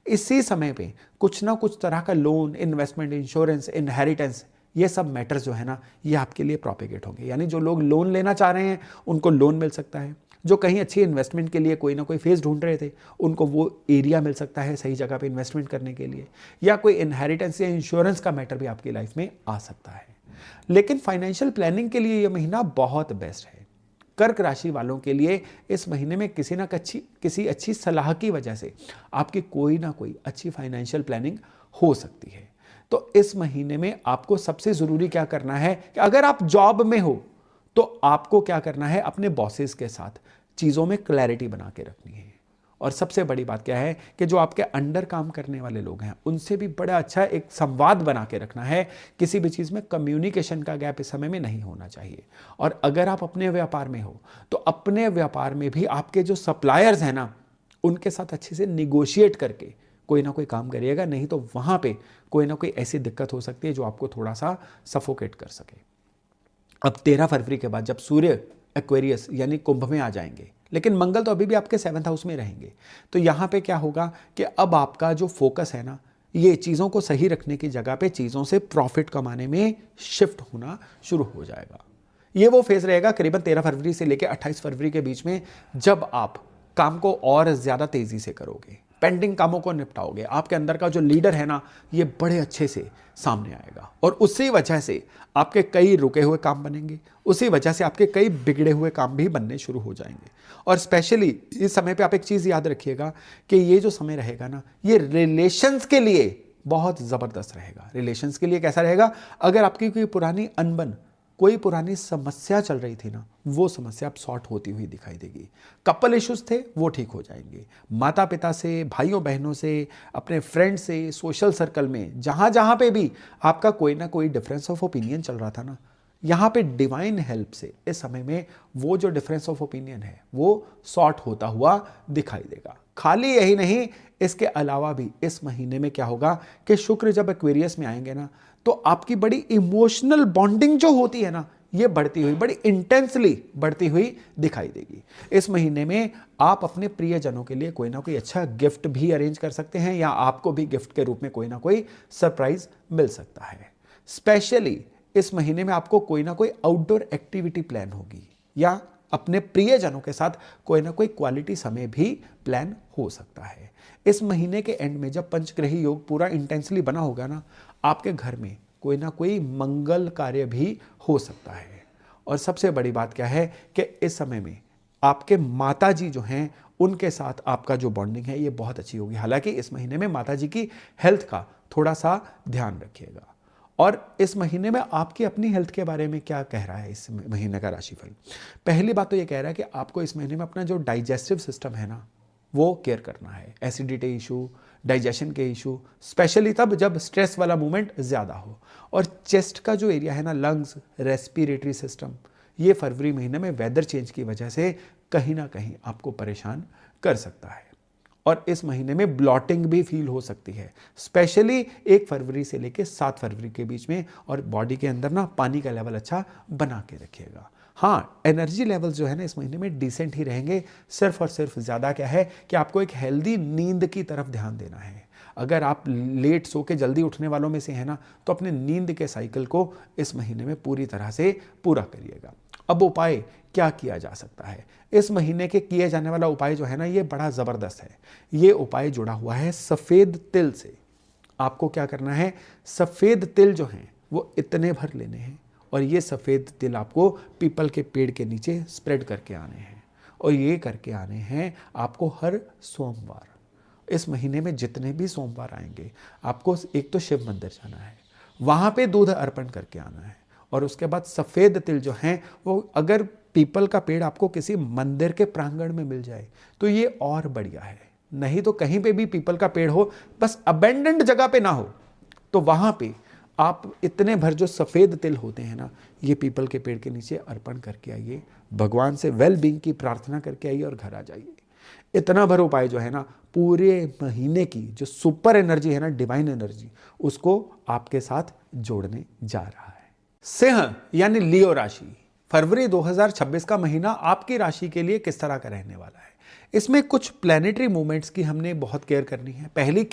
इसी समय पे कुछ ना कुछ तरह का लोन, इन्वेस्टमेंट, इंश्योरेंस, इनहेरिटेंस, ये सब मैटर्स जो है ना ये आपके लिए प्रोपेगेट होंगे। यानी जो लोग लोन लेना चाह रहे हैं उनको लोन मिल सकता है, जो कहीं अच्छी इन्वेस्टमेंट के लिए कोई ना कोई फेज ढूंढ रहे थे उनको वो एरिया मिल सकता है सही जगह पे इन्वेस्टमेंट करने के लिए, या कोई इनहेरिटेंस या इंश्योरेंस का मैटर भी आपकी लाइफ में आ सकता है। लेकिन फाइनेंशियल प्लानिंग के लिए ये महीना बहुत बेस्ट है। कर्क राशि वालों के लिए इस महीने में किसी अच्छी सलाह की वजह से आपकी कोई ना कोई अच्छी फाइनेंशियल प्लानिंग हो सकती है। तो इस महीने में आपको सबसे जरूरी क्या करना है कि अगर आप जॉब में हो तो आपको क्या करना है, अपने बॉसेस के साथ चीजों में क्लैरिटी बना के रखनी है। और सबसे बड़ी बात क्या है कि जो आपके अंडर काम करने वाले लोग हैं उनसे भी बड़ा अच्छा एक संवाद बना के रखना है। किसी भी चीज़ में कम्युनिकेशन का गैप इस समय में नहीं होना चाहिए। और अगर आप अपने व्यापार में हो तो अपने व्यापार में भी आपके जो सप्लायर्स हैं ना उनके साथ अच्छे से निगोशिएट करके कोई ना कोई काम करिएगा, नहीं तो वहाँ पे कोई ना कोई ऐसी दिक्कत हो सकती है जो आपको थोड़ा सा सफोकेट कर सके। अब 13 फरवरी के बाद जब सूर्य एक्वेरियस यानी कुंभ में आ जाएंगे, लेकिन मंगल तो अभी भी आपके 7th हाउस में रहेंगे, तो यहाँ पे क्या होगा कि अब आपका जो फोकस है ना ये चीज़ों को सही रखने की जगह पे चीज़ों से प्रॉफिट कमाने में शिफ्ट होना शुरू हो जाएगा। ये वो फेज रहेगा करीबन 13 फरवरी से लेकर 28 फरवरी के बीच में, जब आप काम को और ज़्यादा तेज़ी से करोगे, पेंडिंग कामों को निपटाओगे, आपके अंदर का जो लीडर है ना ये बड़े अच्छे से सामने आएगा और उसी वजह से आपके कई रुके हुए काम बनेंगे, उसी वजह से आपके कई बिगड़े हुए काम भी बनने शुरू हो जाएंगे। और स्पेशली इस समय पे आप एक चीज़ याद रखिएगा कि ये जो समय रहेगा ना ये रिलेशंस के लिए बहुत ज़बरदस्त रहेगा। रिलेशंस के लिए कैसा रहेगा, अगर आपकी कोई पुरानी अनबन, कोई पुरानी समस्या चल रही थी ना वो समस्या अब सॉर्ट होती हुई दिखाई देगी। कपल इश्यूज थे वो ठीक हो जाएंगे। माता पिता से, भाइयों बहनों से, अपने फ्रेंड से, सोशल सर्कल में जहाँ जहाँ पे भी आपका कोई ना कोई डिफरेंस ऑफ ओपिनियन चल रहा था ना, यहाँ पे डिवाइन हेल्प से इस समय में वो जो डिफरेंस ऑफ ओपिनियन है वो सॉर्ट होता हुआ दिखाई देगा। खाली यही नहीं, इसके अलावा भी इस महीने में क्या होगा कि शुक्र जब एक्वेरियस में आएंगे ना तो आपकी बड़ी इमोशनल बॉन्डिंग जो होती है ना ये बढ़ती हुई, बड़ी इंटेंसली बढ़ती हुई दिखाई देगी। इस महीने में आप अपने प्रियजनों के लिए कोई ना कोई अच्छा गिफ्ट भी अरेंज कर सकते हैं या आपको भी गिफ्ट के रूप में कोई ना कोई सरप्राइज मिल सकता है। स्पेशली इस महीने में आपको कोई ना कोई आउटडोर एक्टिविटी प्लान होगी या अपने प्रियजनों के साथ कोई ना कोई क्वालिटी समय भी प्लान हो सकता है। इस महीने के एंड में जब पंचग्रही योग पूरा इंटेंसली बना होगा ना आपके घर में कोई ना कोई मंगल कार्य भी हो सकता है। और सबसे बड़ी बात क्या है कि इस समय में आपके माताजी जो हैं उनके साथ आपका जो बॉन्डिंग है ये बहुत अच्छी होगी। हालांकि इस महीने में माताजी की हेल्थ का थोड़ा सा ध्यान रखिएगा। और इस महीने में आपकी अपनी हेल्थ के बारे में क्या कह रहा है इस महीने का राशिफल। पहली बात तो ये कह रहा है कि आपको इस महीने में अपना जो डाइजेस्टिव सिस्टम है ना वो केयर करना है। एसिडिटी इशू, डाइजेशन के इशू, स्पेशली तब जब स्ट्रेस वाला मूवमेंट ज़्यादा हो। और चेस्ट का जो एरिया है ना, लंग्स, रेस्पिरेटरी सिस्टम, ये फरवरी महीने में वेदर चेंज की वजह से कहीं ना कहीं आपको परेशान कर सकता है। और इस महीने में ब्लॉटिंग भी फील हो सकती है, स्पेशली 1 फरवरी से लेकर 7 फरवरी के बीच में। और बॉडी के अंदर ना पानी का लेवल अच्छा बना के रखिएगा। हाँ, एनर्जी लेवल जो है ना इस महीने में डिसेंट ही रहेंगे। सिर्फ और सिर्फ ज़्यादा क्या है कि आपको एक हेल्दी नींद की तरफ ध्यान देना है। अगर आप लेट सो के जल्दी उठने वालों में से हैं ना तो अपने नींद के साइकिल को इस महीने में पूरी तरह से पूरा करिएगा। अब उपाय क्या किया जा सकता है, इस महीने के किए जाने वाला उपाय जो है ना ये बड़ा ज़बरदस्त है। ये उपाय जुड़ा हुआ है सफ़ेद तिल से। आपको क्या करना है, सफ़ेद तिल जो हैं वो इतने भर लेने हैं और ये सफ़ेद तिल आपको पीपल के पेड़ के नीचे स्प्रेड करके आने हैं। और ये करके आने हैं आपको हर सोमवार। इस महीने में जितने भी सोमवार आएंगे आपको एक तो शिव मंदिर जाना है, वहाँ पे दूध अर्पण करके आना है। और उसके बाद सफ़ेद तिल जो हैं वो अगर पीपल का पेड़ आपको किसी मंदिर के प्रांगण में मिल जाए तो ये और बढ़िया है। नहीं तो कहीं पे भी पीपल का पेड़ हो, बस अबेंडेंड जगह पे ना हो, तो वहाँ पे आप इतने भर जो सफ़ेद तिल होते हैं ना ये पीपल के पेड़ के नीचे अर्पण करके आइए, भगवान से वेल बीइंग की प्रार्थना करके आइए और घर आ जाइए। इतना भर उपाय जो है ना, पूरे महीने की जो सुपर एनर्जी है ना, डिवाइन एनर्जी, उसको आपके साथ जोड़ने जा रहा है। सिंह यानी लियो राशि, फरवरी 2026 का महीना आपकी राशि के लिए किस तरह का रहने वाला है? इसमें कुछ प्लैनेटरी मूवमेंट्स की हमने बहुत केयर करनी है। पहली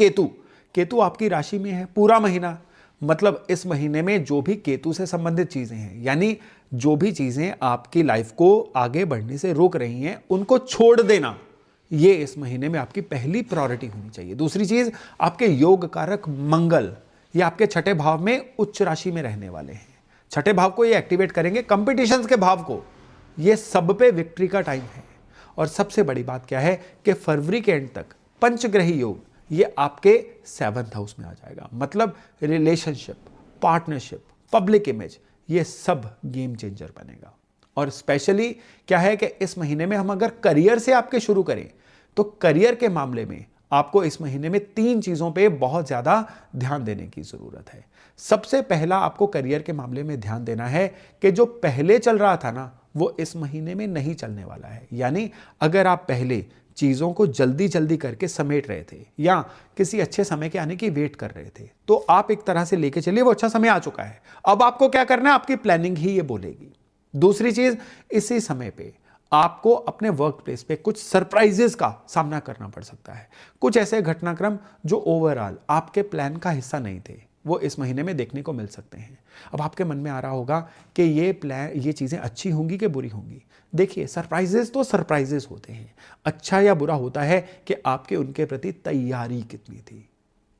केतु आपकी राशि में है पूरा महीना, मतलब इस महीने में जो भी केतु से संबंधित चीजें हैं, यानी जो भी चीजें आपकी लाइफ को आगे बढ़ने से रोक रही हैं, उनको छोड़ देना, ये इस महीने में आपकी पहली प्रायोरिटी होनी चाहिए। दूसरी चीज, आपके योग कारक मंगल, ये आपके छठे भाव में उच्च राशि में रहने वाले हैं। छठे भाव को ये एक्टिवेट करेंगे, कंपटीशंस के भाव को, ये सब पे विक्ट्री का टाइम है। और सबसे बड़ी बात क्या है कि फरवरी के एंड तक पंचग्रही योग ये आपके 7th हाउस में आ जाएगा, मतलब रिलेशनशिप, पार्टनरशिप, पब्लिक इमेज, ये सब गेम चेंजर बनेगा। और स्पेशली क्या है कि इस महीने में हम अगर करियर से आपके शुरू करें तो करियर के मामले में आपको इस महीने में 3 चीजों पे बहुत ज्यादा ध्यान देने की जरूरत है। सबसे पहला आपको करियर के मामले में ध्यान देना है कि जो पहले चल रहा था ना, वो इस महीने में नहीं चलने वाला है। यानी अगर आप पहले चीजों को जल्दी जल्दी करके समेट रहे थे या किसी अच्छे समय के आने की वेट कर रहे थे, तो आप एक तरह से लेके चलिए, वो अच्छा समय आ चुका है। अब आपको क्या करना है, आपकी प्लानिंग ही ये बोलेगी। दूसरी चीज, इसी समय पे आपको अपने वर्क प्लेस पे कुछ सरप्राइजेस का सामना करना पड़ सकता है। कुछ ऐसे घटनाक्रम जो ओवरऑल आपके प्लान का हिस्सा नहीं थे, वो इस महीने में देखने को मिल सकते हैं। अब आपके मन में आ रहा होगा कि ये चीज़ें अच्छी होंगी कि बुरी होंगी। देखिए, सरप्राइजेस तो सरप्राइजेस होते हैं। अच्छा या बुरा होता है कि आपके उनके प्रति तैयारी कितनी थी।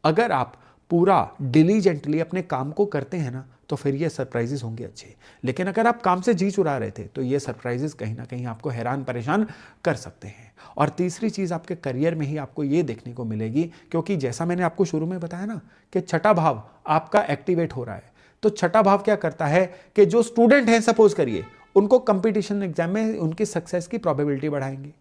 अगर आप पूरा डिलीजेंटली अपने काम को करते हैं ना, तो फिर ये सरप्राइजेस होंगे अच्छे। लेकिन अगर आप काम से जी चुरा रहे थे, तो ये सरप्राइजेस कहीं ना कहीं आपको हैरान परेशान कर सकते हैं। और तीसरी चीज़, आपके करियर में ही आपको ये देखने को मिलेगी, क्योंकि जैसा मैंने आपको शुरू में बताया ना कि छठा भाव आपका एक्टिवेट हो रहा है। तो छठा भाव क्या करता है कि जो स्टूडेंट हैं, सपोज करिए, उनको कंपटीशन एग्जाम में उनकी सक्सेस की प्रोबेबिलिटी बढ़ाएंगे।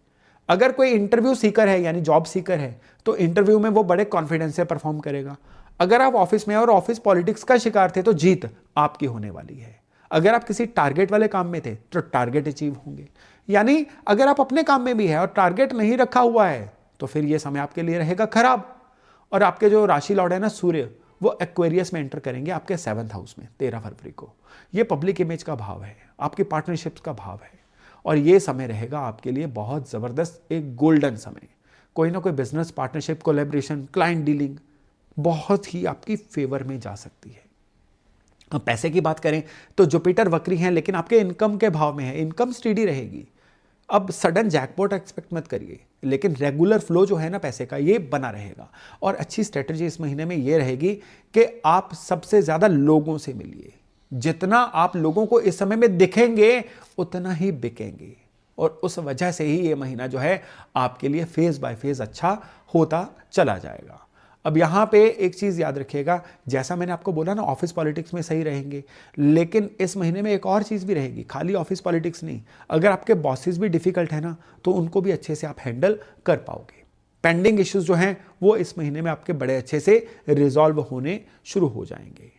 अगर कोई इंटरव्यू सीकर है यानी जॉब सीकर है, तो इंटरव्यू में वो बड़े कॉन्फिडेंस से परफॉर्म करेगा। अगर आप ऑफिस में और ऑफिस पॉलिटिक्स का शिकार थे, तो जीत आपकी होने वाली है। अगर आप किसी टारगेट वाले काम में थे, तो टारगेट अचीव होंगे। यानी अगर आप अपने काम में भी है और टारगेट नहीं रखा हुआ है, तो फिर यह समय आपके लिए रहेगा खराब। और आपके जो राशि लॉर्ड है ना, सूर्य, वो एक्वेरियस में एंटर करेंगे आपके 7th हाउस में 13 फरवरी को। ये पब्लिक इमेज का भाव है, आपकी पार्टनरशिप्स का भाव है। और ये समय रहेगा आपके लिए बहुत जबरदस्त, एक गोल्डन समय। कोई ना कोई business partnership, collaboration, client dealing बहुत ही आपकी फेवर में जा सकती है। अब पैसे की बात करें तो जुपिटर वक्री हैं, लेकिन आपके इनकम के भाव में है, इनकम स्टेडी रहेगी। अब सडन जैकपॉट एक्सपेक्ट मत करिए, लेकिन रेगुलर फ्लो जो है ना पैसे का, ये बना रहेगा। और अच्छी स्ट्रेटजी इस महीने में ये रहेगी कि आप सबसे ज्यादा लोगों से मिलिए। जितना आप लोगों को इस समय में दिखेंगे, उतना ही बिकेंगे। और उस वजह से ही ये महीना जो है आपके लिए फेज बाय फेज अच्छा होता चला जाएगा। अब यहाँ पे एक चीज़ याद रखिएगा, जैसा मैंने आपको बोला ना, ऑफिस पॉलिटिक्स में सही रहेंगे, लेकिन इस महीने में एक और चीज़ भी रहेगी, खाली ऑफिस पॉलिटिक्स नहीं। अगर आपके बॉसेस भी डिफिकल्ट है ना, तो उनको भी अच्छे से आप हैंडल कर पाओगे। पेंडिंग इश्यूज जो हैं वो इस महीने में आपके बड़े अच्छे से रिजॉल्व होने शुरू हो जाएंगे।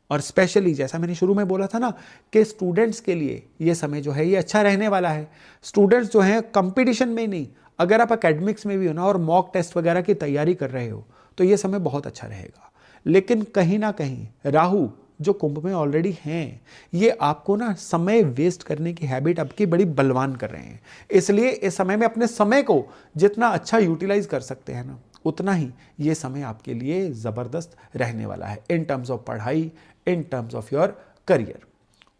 और स्पेशली जैसा मैंने शुरू में बोला था ना कि स्टूडेंट्स के लिए ये समय जो है ये अच्छा रहने वाला है। स्टूडेंट्स जो हैं कंपटीशन में नहीं, अगर आप एकेडमिक्स में भी हो ना और मॉक टेस्ट वगैरह की तैयारी कर रहे हो, तो ये समय बहुत अच्छा रहेगा। लेकिन कहीं ना कहीं राहु जो कुंभ में ऑलरेडी हैं, ये आपको ना समय वेस्ट करने की हैबिट आपकी बड़ी बलवान कर रहे हैं। इसलिए इस समय में अपने समय को जितना अच्छा यूटिलाइज कर सकते हैं ना, उतना ही ये समय आपके लिए ज़बरदस्त रहने वाला है इन टर्म्स ऑफ पढ़ाई, in terms of your career.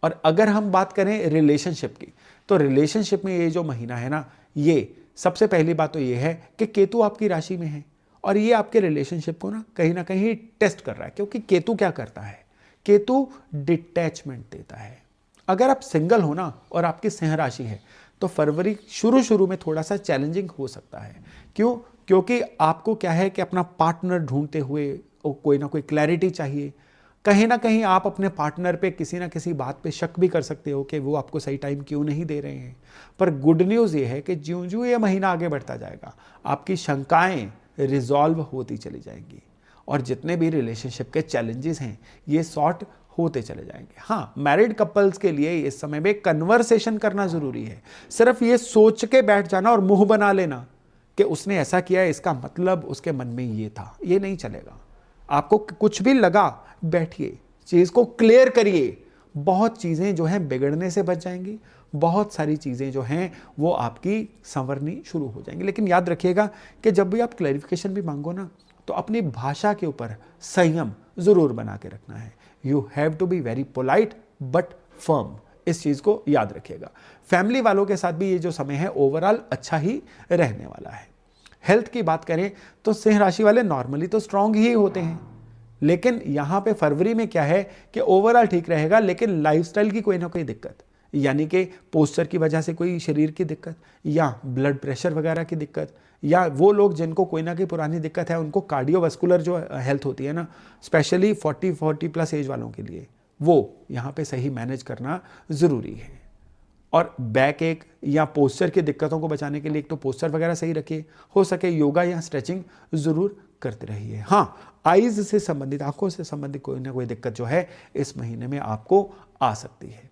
और अगर हम बात करें रिलेशनशिप की, तो रिलेशनशिप में ये जो महीना है ना, ये सबसे पहली बात तो ये है कि केतु आपकी राशि में है और ये आपके रिलेशनशिप को ना कहीं टेस्ट कर रहा है। क्योंकि केतु क्या करता है, केतु डिटैचमेंट देता है। अगर आप सिंगल हो ना और आपकी सिंह राशि है, तो फरवरी शुरू में थोड़ा सा चैलेंजिंग हो सकता है। क्यों? क्योंकि आपको क्या है कि अपना पार्टनर ढूंढते हुए कोई ना कोई क्लैरिटी चाहिए। कहीं ना कहीं आप अपने पार्टनर पे किसी ना किसी बात पे शक भी कर सकते हो कि वो आपको सही टाइम क्यों नहीं दे रहे हैं। पर गुड न्यूज़ ये है कि ज्यों ज्यों ये महीना आगे बढ़ता जाएगा, आपकी शंकाएं रिजॉल्व होती चली जाएंगी और जितने भी रिलेशनशिप के चैलेंजेस हैं ये सॉर्ट होते चले जाएंगे। हाँ, मैरिड कपल्स के लिए इस समय में कन्वर्सेशन करना जरूरी है। सिर्फ ये सोच के बैठ जाना और मुंह बना लेना कि उसने ऐसा किया है, इसका मतलब उसके मन में ये था, ये नहीं चलेगा। आपको कुछ भी लगा, बैठिए, चीज को क्लियर करिए। बहुत चीजें जो हैं बिगड़ने से बच जाएंगी, बहुत सारी चीजें जो हैं वो आपकी संवरनी शुरू हो जाएंगी। लेकिन याद रखिएगा कि जब भी आप क्लैरिफिकेशन भी मांगो ना, तो अपनी भाषा के ऊपर संयम जरूर बना के रखना है। You have to be very polite but firm, इस चीज को याद रखिएगा। फैमिली वालों के साथ भी ये जो समय है ओवरऑल अच्छा ही रहने वाला है। हेल्थ की बात करें तो सिंह राशि वाले नॉर्मली तो स्ट्रांग ही होते हैं, लेकिन यहां पे फरवरी में क्या है कि ओवरऑल ठीक रहेगा, लेकिन लाइफस्टाइल की कोई ना कोई दिक्कत, यानी कि पोस्चर की वजह से कोई शरीर की दिक्कत, या ब्लड प्रेशर वगैरह की दिक्कत, या वो लोग जिनको कोई ना कोई पुरानी दिक्कत है उनको कार्डियोवास्कुलर जो हेल्थ होती है ना, स्पेशली 40 प्लस एज वालों के लिए, वो यहाँ पे सही मैनेज करना ज़रूरी है। और बैक एक या पोस्चर की दिक्कतों को बचाने के लिए एक तो पोस्चर वगैरह सही रखिए, हो सके योगा या स्ट्रेचिंग ज़रूर करते रहिए। हाँ, आइज़ से संबंधित, आंखों से संबंधित कोई ना कोई दिक्कत जो है इस महीने में आपको आ सकती है।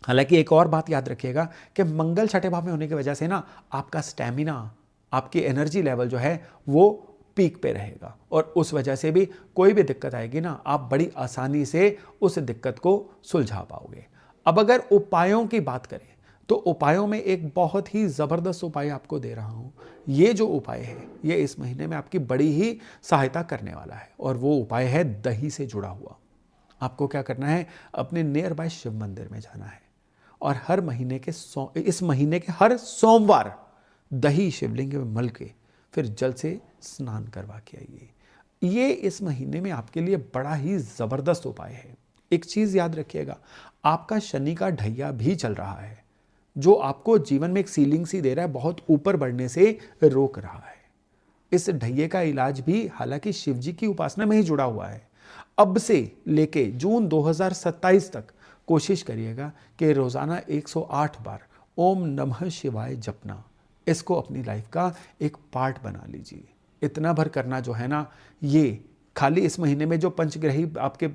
हालांकि एक और बात याद रखिएगा कि मंगल छठे भाव में होने की वजह से ना आपका स्टैमिना, आपकी एनर्जी लेवल जो है वो पीक पे रहेगा, और उस वजह से भी कोई भी दिक्कत आएगी ना, आप बड़ी आसानी से उस दिक्कत को सुलझा पाओगे। अब अगर उपायों की बात करें तो उपायों में एक बहुत ही ज़बरदस्त उपाय आपको दे रहा हूँ। ये जो उपाय है ये इस महीने में आपकी बड़ी ही सहायता करने वाला है, और वो उपाय है दही से जुड़ा हुआ। आपको क्या करना है, अपने नियर बाय शिव मंदिर में जाना है, और हर महीने के इस महीने के हर सोमवार दही शिवलिंग में मल के फिर जल से स्नान करवा के आइए। ये इस महीने में आपके लिए बड़ा ही ज़बरदस्त उपाय है। एक चीज़ याद रखिएगा, आपका शनि का ढैया भी चल रहा है, जो आपको जीवन में एक सीलिंग सी दे रहा है, बहुत ऊपर बढ़ने से रोक रहा है। इस ढैये का इलाज भी हालांकि शिव जी की उपासना में ही जुड़ा हुआ है। अब से लेके जून 2027 तक कोशिश करिएगा कि रोज़ाना 108 बार ओम नमः शिवाय जपना, इसको अपनी लाइफ का एक पार्ट बना लीजिए। इतना भर करना जो है ना, ये खाली इस महीने में जो पंचग्रही आपके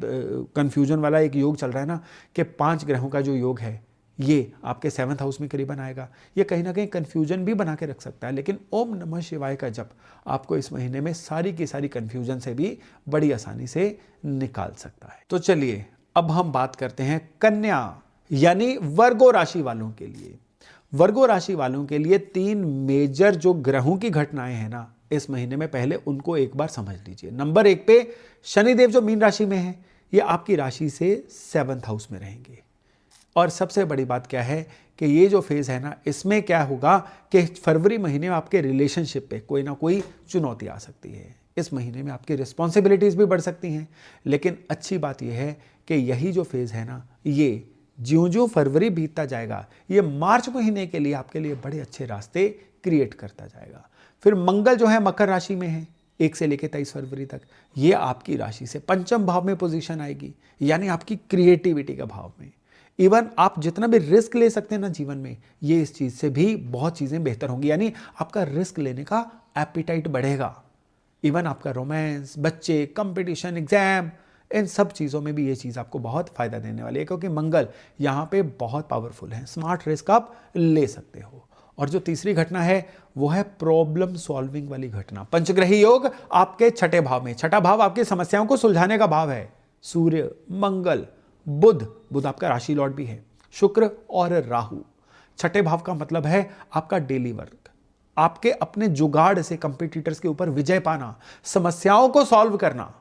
कंफ्यूजन वाला एक योग चल रहा है ना, कि 5 ग्रहों का जो योग है ये आपके 7th हाउस में करीबन आएगा, ये कहीं ना कहीं कंफ्यूजन भी बना के रख सकता है। लेकिन ओम नमः शिवाय का जप आपको इस महीने में सारी की सारी कंफ्यूजन से भी बड़ी आसानी से निकाल सकता है। तो चलिए अब हम बात करते हैं कन्या यानी वर्गो राशि वालों के लिए। वर्गो राशि वालों के लिए 3 मेजर जो ग्रहों की घटनाएं हैं ना इस महीने में, पहले उनको एक बार समझ लीजिए। नंबर 1 पे शनिदेव जो मीन राशि में है, ये आपकी राशि से 7th हाउस में रहेंगे। और सबसे बड़ी बात क्या है कि ये जो फेज है ना, इसमें क्या होगा कि फरवरी महीने में आपके रिलेशनशिप पे कोई ना कोई चुनौती आ सकती है। इस महीने में आपकी रिस्पॉन्सिबिलिटीज भी बढ़ सकती हैं। लेकिन अच्छी बात यह है कि यही जो फेज है ना, ये ज्यों-ज्यों फरवरी बीतता जाएगा, ये मार्च महीने के लिए आपके लिए बड़े अच्छे रास्ते क्रिएट करता जाएगा। फिर मंगल जो है मकर राशि में है 1 से लेकर 23 फरवरी तक, ये आपकी राशि से 5th भाव में पोजीशन आएगी, यानी आपकी क्रिएटिविटी के भाव में। इवन आप जितना भी रिस्क ले सकते हैं ना जीवन में, ये इस चीज़ से भी बहुत चीज़ें बेहतर होंगी, यानी आपका रिस्क लेने का एपिटाइट बढ़ेगा। इवन आपका रोमांस, बच्चे, कंपटीशन, एग्जाम, इन सब चीज़ों में भी ये चीज़ आपको बहुत फ़ायदा देने वाली है, क्योंकि मंगल यहाँ पे बहुत पावरफुल है। स्मार्ट रिस्क आप ले सकते हो। और जो तीसरी घटना है वो है प्रॉब्लम सॉल्विंग वाली घटना। पंचग्रही योग आपके 6ठे भाव में, 6ठा भाव आपकी समस्याओं को सुलझाने का भाव है। सूर्य, मंगल, बुध आपका राशि लॉर्ड भी है, शुक्र और राहु। 6ठे भाव का मतलब है आपका डेली वर्क, आपके अपने जुगाड़ से कंपटीटर्स के ऊपर विजय पाना, समस्याओं को सॉल्व करना।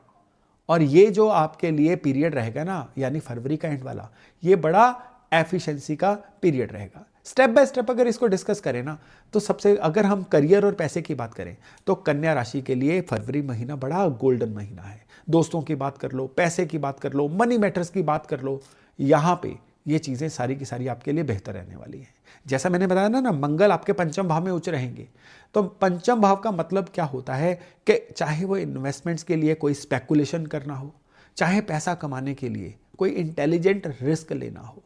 और ये जो आपके लिए पीरियड रहेगा ना, यानी फरवरी का एंड वाला, ये बड़ा एफिशिएंसी का पीरियड रहेगा। स्टेप बाय स्टेप अगर इसको डिस्कस करें ना, तो सबसे अगर हम करियर और पैसे की बात करें तो कन्या राशि के लिए फरवरी महीना बड़ा गोल्डन महीना है। दोस्तों की बात कर लो, पैसे की बात कर लो, मनी मैटर्स की बात कर लो, यहाँ पे ये चीज़ें सारी की सारी आपके लिए बेहतर रहने वाली हैं। जैसा मैंने बताया ना, मंगल आपके 5th भाव में उच्च रहेंगे। तो 5th भाव का मतलब क्या होता है कि चाहे वो इन्वेस्टमेंट्स के लिए कोई स्पेकुलेशन करना हो, चाहे पैसा कमाने के लिए कोई इंटेलिजेंट रिस्क लेना हो,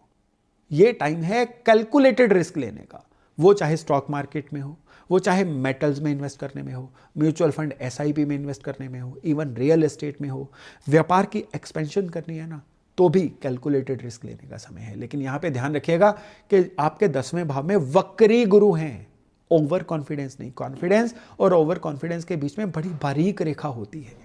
ये टाइम है कैलकुलेटेड रिस्क लेने का। वो चाहे स्टॉक मार्केट में हो, वो चाहे मेटल्स में इन्वेस्ट करने में हो, म्यूचुअल फंड SIP में इन्वेस्ट करने में हो, इवन रियल एस्टेट में हो, व्यापार की एक्सपेंशन करनी है ना, तो भी कैलकुलेटेड रिस्क लेने का समय है। लेकिन यहां पे ध्यान रखिएगा कि आपके 10वें भाव में वक्री गुरु हैं। ओवर कॉन्फिडेंस नहीं, कॉन्फिडेंस और ओवर कॉन्फिडेंस के बीच में बड़ी बारीक रेखा होती है।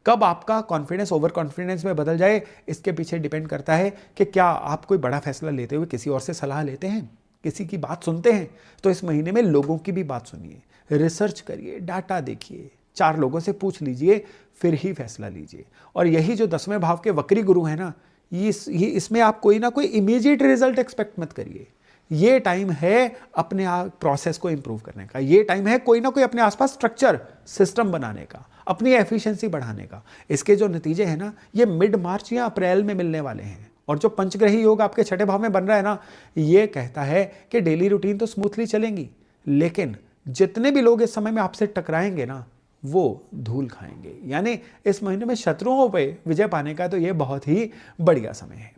कब आपका कॉन्फिडेंस ओवर कॉन्फिडेंस में बदल जाए, इसके पीछे डिपेंड करता है कि क्या आप कोई बड़ा फैसला लेते हुए किसी और से सलाह लेते हैं, किसी की बात सुनते हैं। तो इस महीने में लोगों की भी बात सुनिए, रिसर्च करिए, डाटा देखिए, 4 लोगों से पूछ लीजिए, फिर ही फैसला लीजिए। और यही जो 10वें भाव के वक्री गुरु है ना, इसमें आप कोई ना कोई इमीडिएट रिजल्ट एक्सपेक्ट मत करिए। ये टाइम है अपने प्रोसेस को इंप्रूव करने का, ये टाइम है कोई ना कोई अपने आसपास स्ट्रक्चर सिस्टम बनाने का, अपनी एफिशिएंसी बढ़ाने का। इसके जो नतीजे हैं ना, ये मिड मार्च या अप्रैल में मिलने वाले हैं। और जो पंचग्रही योग आपके 6ठे भाव में बन रहा है ना, ये कहता है कि डेली रूटीन तो स्मूथली चलेंगी, लेकिन जितने भी लोग इस समय में आपसे टकराएंगे ना, वो धूल खाएंगे। यानी इस महीने में शत्रुओं पे विजय पाने का तो ये बहुत ही बढ़िया समय है।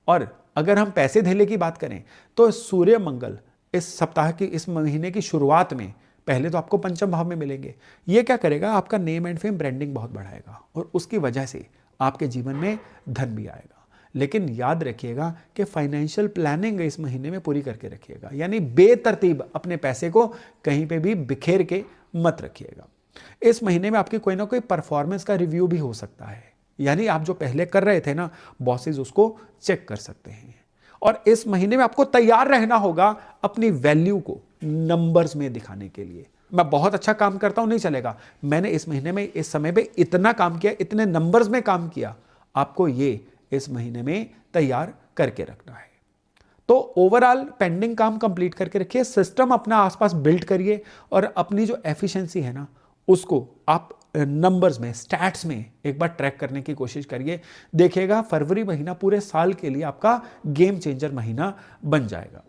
और अगर हम पैसे धेले की बात करें तो सूर्य मंगल इस सप्ताह की, इस महीने की शुरुआत में पहले तो आपको पंचम भाव में मिलेंगे। ये क्या करेगा, आपका नेम एंड फेम ब्रांडिंग बहुत बढ़ाएगा और उसकी वजह से आपके जीवन में धन भी आएगा। लेकिन याद रखिएगा कि फाइनेंशियल प्लानिंग इस महीने में पूरी करके रखिएगा। यानी बेतरतीब अपने पैसे को कहीं पे भी बिखेर के मत रखिएगा। इस महीने में आपकी कोई ना कोई परफॉर्मेंस का रिव्यू भी हो सकता है। यानी आप जो पहले कर रहे थे ना, बॉसेस उसको चेक कर सकते हैं। और इस महीने में आपको तैयार रहना होगा अपनी वैल्यू को नंबर्स में दिखाने के लिए। मैं बहुत अच्छा काम करता हूं नहीं चलेगा, मैंने इस महीने में इस समय पे इतना काम किया, इतने नंबर्स में काम किया। आपको ये इस महीने में तैयार करके रखना है। तो ओवरऑल पेंडिंग काम कंप्लीट करके रखिए, सिस्टम अपना आसपास बिल्ड करिए और अपनी जो एफिशिएंसी है ना, उसको आप नंबर्स में, स्टैट्स में एक बार ट्रैक करने की कोशिश करिए। देखिएगा फरवरी महीना पूरे साल के लिए आपका गेम चेंजर महीना बन जाएगा।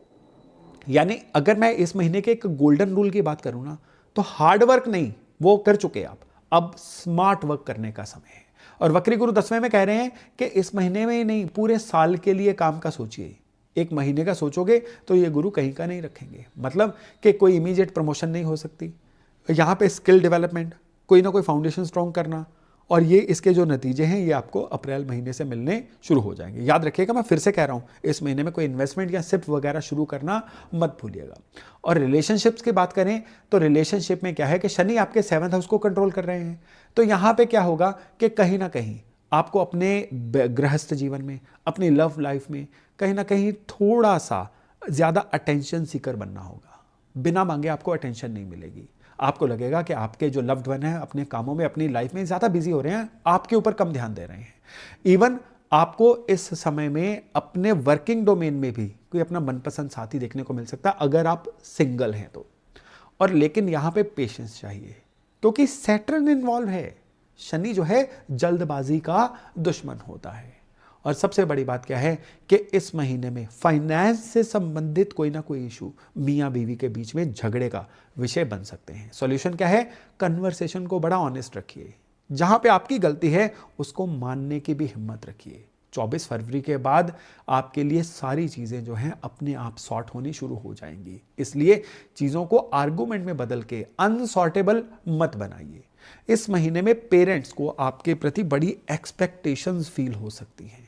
यानी अगर मैं इस महीने के एक गोल्डन रूल की बात करूं ना, तो हार्ड वर्क नहीं, वो कर चुके आप, अब स्मार्ट वर्क करने का समय है। और वक्री गुरु 10वें में कह रहे हैं कि इस महीने में ही नहीं, पूरे साल के लिए काम का सोचिए। एक महीने का सोचोगे तो ये गुरु कहीं का नहीं रखेंगे। मतलब कि कोई इमीडिएट प्रमोशन नहीं हो सकती, यहाँ पे स्किल डेवलपमेंट, कोई ना कोई फाउंडेशन स्ट्रॉन्ग करना, और ये इसके जो नतीजे हैं ये आपको अप्रैल महीने से मिलने शुरू हो जाएंगे। याद रखिएगा, मैं फिर से कह रहा हूँ, इस महीने में कोई इन्वेस्टमेंट या सिप वगैरह शुरू करना मत भूलिएगा। और रिलेशनशिप्स की बात करें तो रिलेशनशिप में क्या है कि शनि आपके 7th हाउस को कंट्रोल कर रहे हैं। तो यहाँ पे क्या होगा कि कहीं ना कहीं आपको अपने गृहस्थ जीवन में, अपनी लव लाइफ में कहीं ना कहीं थोड़ा सा ज़्यादा अटेंशन सीकर बनना होगा। बिना मांगे आपको अटेंशन नहीं मिलेगी। आपको लगेगा कि आपके जो लव्ड वन है अपने कामों में, अपनी लाइफ में ज़्यादा बिजी हो रहे हैं, आपके ऊपर कम ध्यान दे रहे हैं। इवन आपको इस समय में अपने वर्किंग डोमेन में भी कोई अपना मनपसंद साथी देखने को मिल सकता है, अगर आप सिंगल हैं तो। और लेकिन यहाँ पे पेशेंस चाहिए, क्योंकि सैटर्न इन्वॉल्व है। शनि जो है जल्दबाजी का दुश्मन होता है। और सबसे बड़ी बात क्या है कि इस महीने में फाइनेंस से संबंधित कोई ना कोई इशू मियाँ बीवी के बीच में झगड़े का विषय बन सकते हैं। सॉल्यूशन क्या है, कन्वर्सेशन को बड़ा ऑनेस्ट रखिए, जहां पे आपकी गलती है उसको मानने की भी हिम्मत रखिए। 24 फरवरी के बाद आपके लिए सारी चीज़ें जो हैं अपने आप सॉर्ट होनी शुरू हो जाएंगी। इसलिए चीज़ों को आर्गुमेंट में बदल के अनसॉर्टेबल मत बनाइए। इस महीने में पेरेंट्स को आपके प्रति बड़ी एक्सपेक्टेशंस फील हो सकती हैं।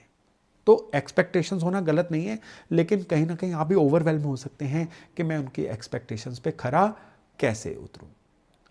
तो एक्सपेक्टेशंस होना गलत नहीं है, लेकिन कहीं ना कहीं आप भी ओवरवेल्म हो सकते हैं कि मैं उनकी एक्सपेक्टेशंस पे खरा कैसे उतरूं।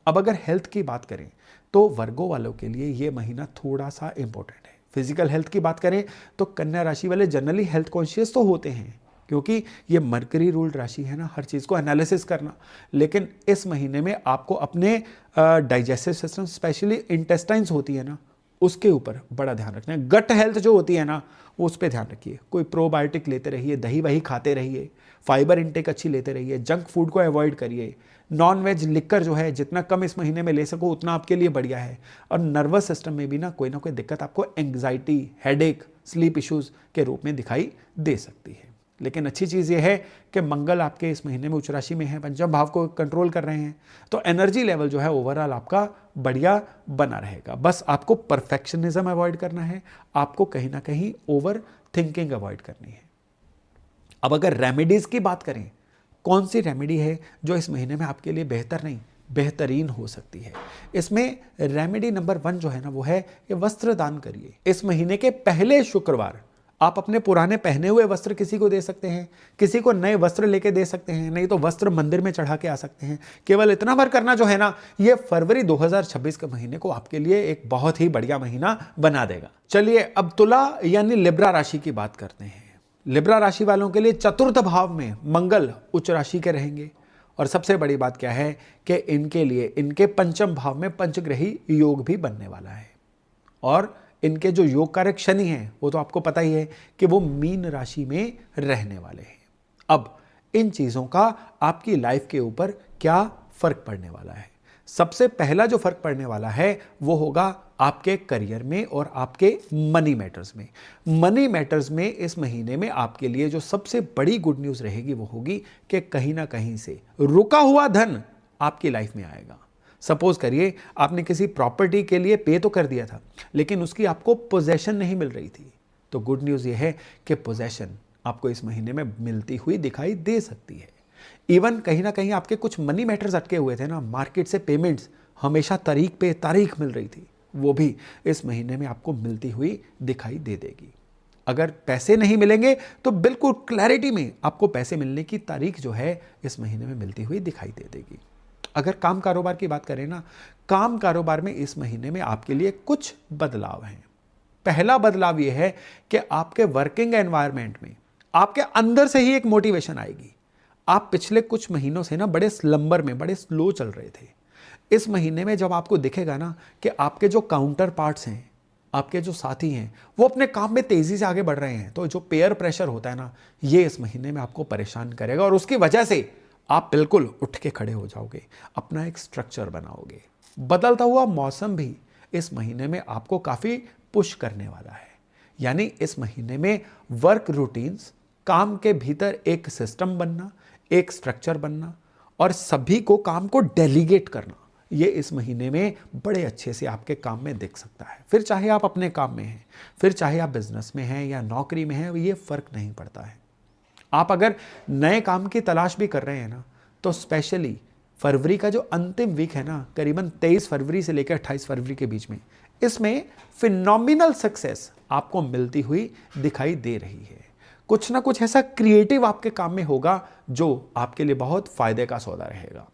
अब अगर हेल्थ की बात करें तो वर्गो वालों के लिए ये महीना थोड़ा सा इंपॉर्टेंट है। फिजिकल हेल्थ की बात करें तो कन्या राशि वाले जनरली हेल्थ कॉन्शियस तो होते हैं, क्योंकि ये मरकरी रूल्ड राशि है ना, हर चीज़ को एनालिसिस करना। लेकिन इस महीने में आपको अपने डाइजेस्टिव सिस्टम, स्पेशली इंटेस्टाइन्स होती है ना, उसके ऊपर बड़ा ध्यान रखना है। गट हेल्थ जो होती है ना, वो उस पर ध्यान रखिए। कोई प्रोबायोटिक लेते रहिए, दही वही खाते रहिए, फाइबर इंटेक अच्छी लेते रहिए, जंक फूड को अवॉइड करिए। नॉन वेज लिकर जो है जितना कम इस महीने में ले सको उतना आपके लिए बढ़िया है। और नर्वस सिस्टम में भी ना कोई दिक्कत आपको एंग्जाइटी, हेडेक, स्लीप इश्यूज के रूप में दिखाई दे सकती है। लेकिन अच्छी चीज़ ये है कि मंगल आपके इस महीने में उच्च राशि में है, पंचम भाव को कंट्रोल कर रहे हैं, तो एनर्जी लेवल जो है ओवरऑल आपका बढ़िया बना रहेगा। बस आपको परफेक्शनिज्म अवॉइड करना है, आपको कहीं ना कहीं ओवर थिंकिंग अवॉइड करनी है। अब अगर रेमेडीज़ की बात करें, कौन सी रेमेडी है जो इस महीने में आपके लिए बेहतर नहीं बेहतरीन हो सकती है? इसमें रेमेडी नंबर 1 जो है ना, वो है कि वस्त्र दान करिए। इस महीने के पहले शुक्रवार आप अपने पुराने पहने हुए वस्त्र किसी को दे सकते हैं, किसी को नए वस्त्र लेके दे सकते हैं, नहीं तो वस्त्र मंदिर में चढ़ा के आ सकते हैं। केवल इतना भर करना जो है ना, ये फरवरी 2026 के महीने को आपके लिए एक बहुत ही बढ़िया महीना बना देगा। चलिए अब तुला यानी लिब्रा राशि की बात करते हैं। लिब्रा राशि वालों के लिए चतुर्थ भाव में मंगल उच्च राशि के रहेंगे और सबसे बड़ी बात क्या है कि इनके लिए इनके पंचम भाव में पंचग्रही योग भी बनने वाला है और इनके जो योग कारक शनि हैं वो तो आपको पता ही है कि वो मीन राशि में रहने वाले हैं। अब इन चीज़ों का आपकी लाइफ के ऊपर क्या फर्क पड़ने वाला है? सबसे पहला जो फर्क पड़ने वाला है वो होगा आपके करियर में और आपके मनी मैटर्स में। मनी मैटर्स में इस महीने में आपके लिए जो सबसे बड़ी गुड न्यूज़ रहेगी वो होगी कि कहीं ना कहीं से रुका हुआ धन आपकी लाइफ में आएगा। सपोज करिए आपने किसी प्रॉपर्टी के लिए पे तो कर दिया था लेकिन उसकी आपको पोजेशन नहीं मिल रही थी, तो गुड न्यूज़ ये है कि पोजेशन आपको इस महीने में मिलती हुई दिखाई दे सकती है। इवन कहीं ना कहीं आपके कुछ मनी मैटर्स अटके हुए थे ना, मार्केट से पेमेंट्स हमेशा तारीख पे तारीख मिल रही थी, वो भी इस महीने में आपको मिलती हुई दिखाई दे देगी। अगर पैसे नहीं मिलेंगे तो बिल्कुल क्लैरिटी में आपको पैसे मिलने की तारीख जो है इस महीने में मिलती हुई दिखाई दे देगी। अगर काम कारोबार की बात करें ना, काम कारोबार में इस महीने में आपके लिए कुछ बदलाव हैं। पहला बदलाव यह है कि आपके वर्किंग एनवायरनमेंट में आपके अंदर से ही एक मोटिवेशन आएगी। आप पिछले कुछ महीनों से ना बड़े स्लंबर में, बड़े स्लो चल रहे थे। इस महीने में जब आपको दिखेगा ना कि आपके जो काउंटर पार्ट्स हैं, आपके जो साथी हैं, वो अपने काम में तेजी से आगे बढ़ रहे हैं, तो जो पेयर प्रेशर होता है ना, ये इस महीने में आपको परेशान करेगा और उसकी वजह से आप बिल्कुल उठ के खड़े हो जाओगे, अपना एक स्ट्रक्चर बनाओगे। बदलता हुआ मौसम भी इस महीने में आपको काफ़ी पुश करने वाला है। यानी इस महीने में वर्क रूटीन्स, काम के भीतर एक सिस्टम बनना, एक स्ट्रक्चर बनना और सभी को काम को डेलीगेट करना, ये इस महीने में बड़े अच्छे से आपके काम में दिख सकता है। फिर चाहे आप अपने काम में हैं, फिर चाहे आप बिजनेस में हैं या नौकरी में हैं, ये फ़र्क नहीं पड़ता है। आप अगर नए काम की तलाश भी कर रहे हैं ना, तो स्पेशली फरवरी का जो अंतिम वीक है ना, करीबन 23 फरवरी से लेकर 28 फरवरी के बीच में, इसमें फिनोमिनल सक्सेस आपको मिलती हुई दिखाई दे रही है। कुछ ना कुछ ऐसा क्रिएटिव आपके काम में होगा जो आपके लिए बहुत फायदे का सौदा रहेगा।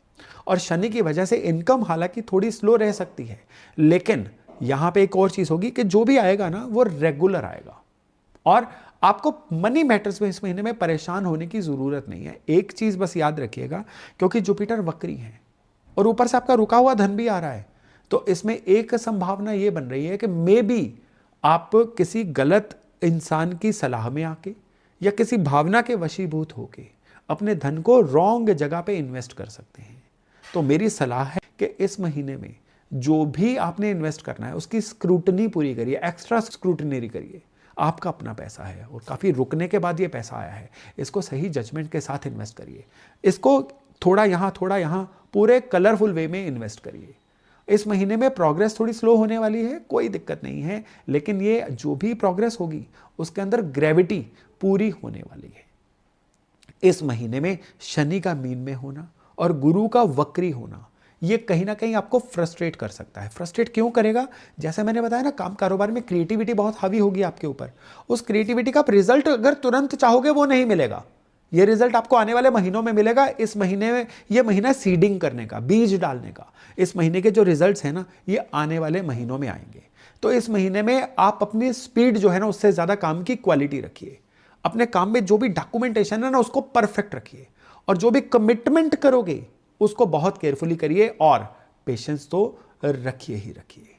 और शनि की वजह से इनकम हालांकि थोड़ी स्लो रह सकती है, लेकिन यहां पे एक और चीज होगी कि जो भी आएगा ना वो रेगुलर आएगा और आपको मनी मैटर्स में इस महीने में परेशान होने की जरूरत नहीं है। एक चीज बस याद रखिएगा, क्योंकि जुपिटर वक्री है और ऊपर से आपका रुका हुआ धन भी आ रहा है, तो इसमें एक संभावना यह बन रही है कि मे बी आप किसी गलत इंसान की सलाह में आके या किसी भावना के वशीभूत होके अपने धन को रॉन्ग जगह पे इन्वेस्ट कर सकते हैं। तो मेरी सलाह है कि इस महीने में जो भी आपने इन्वेस्ट करना है उसकी स्क्रूटनी पूरी करिए, एक्स्ट्रा स्क्रूटनी करिए। आपका अपना पैसा है और काफ़ी रुकने के बाद ये पैसा आया है, इसको सही जजमेंट के साथ इन्वेस्ट करिए। इसको थोड़ा यहाँ पूरे कलरफुल वे में इन्वेस्ट करिए। इस महीने में प्रोग्रेस थोड़ी स्लो होने वाली है, कोई दिक्कत नहीं है, लेकिन ये जो भी प्रोग्रेस होगी उसके अंदर ग्रेविटी पूरी होने वाली है। इस महीने में शनि का मीन में होना और गुरु का वक्री होना, ये कहीं ना कहीं आपको फ्रस्ट्रेट कर सकता है। फ्रस्ट्रेट क्यों करेगा? जैसे मैंने बताया ना, काम कारोबार में क्रिएटिविटी बहुत हावी होगी आपके ऊपर। उस क्रिएटिविटी का रिजल्ट अगर तुरंत चाहोगे वो नहीं मिलेगा, ये रिजल्ट आपको आने वाले महीनों में मिलेगा। इस महीने में ये महीना सीडिंग करने का, बीज डालने का, इस महीने के जो रिजल्ट्स हैं ना ये आने वाले महीनों में आएंगे। तो इस महीने में आप अपनी स्पीड जो है ना उससे ज्यादा काम की क्वालिटी रखिए। अपने काम में जो भी डॉक्यूमेंटेशन है ना उसको परफेक्ट रखिए और जो भी कमिटमेंट करोगे उसको बहुत केयरफुली करिए और पेशेंस तो रखिए ही रखिए।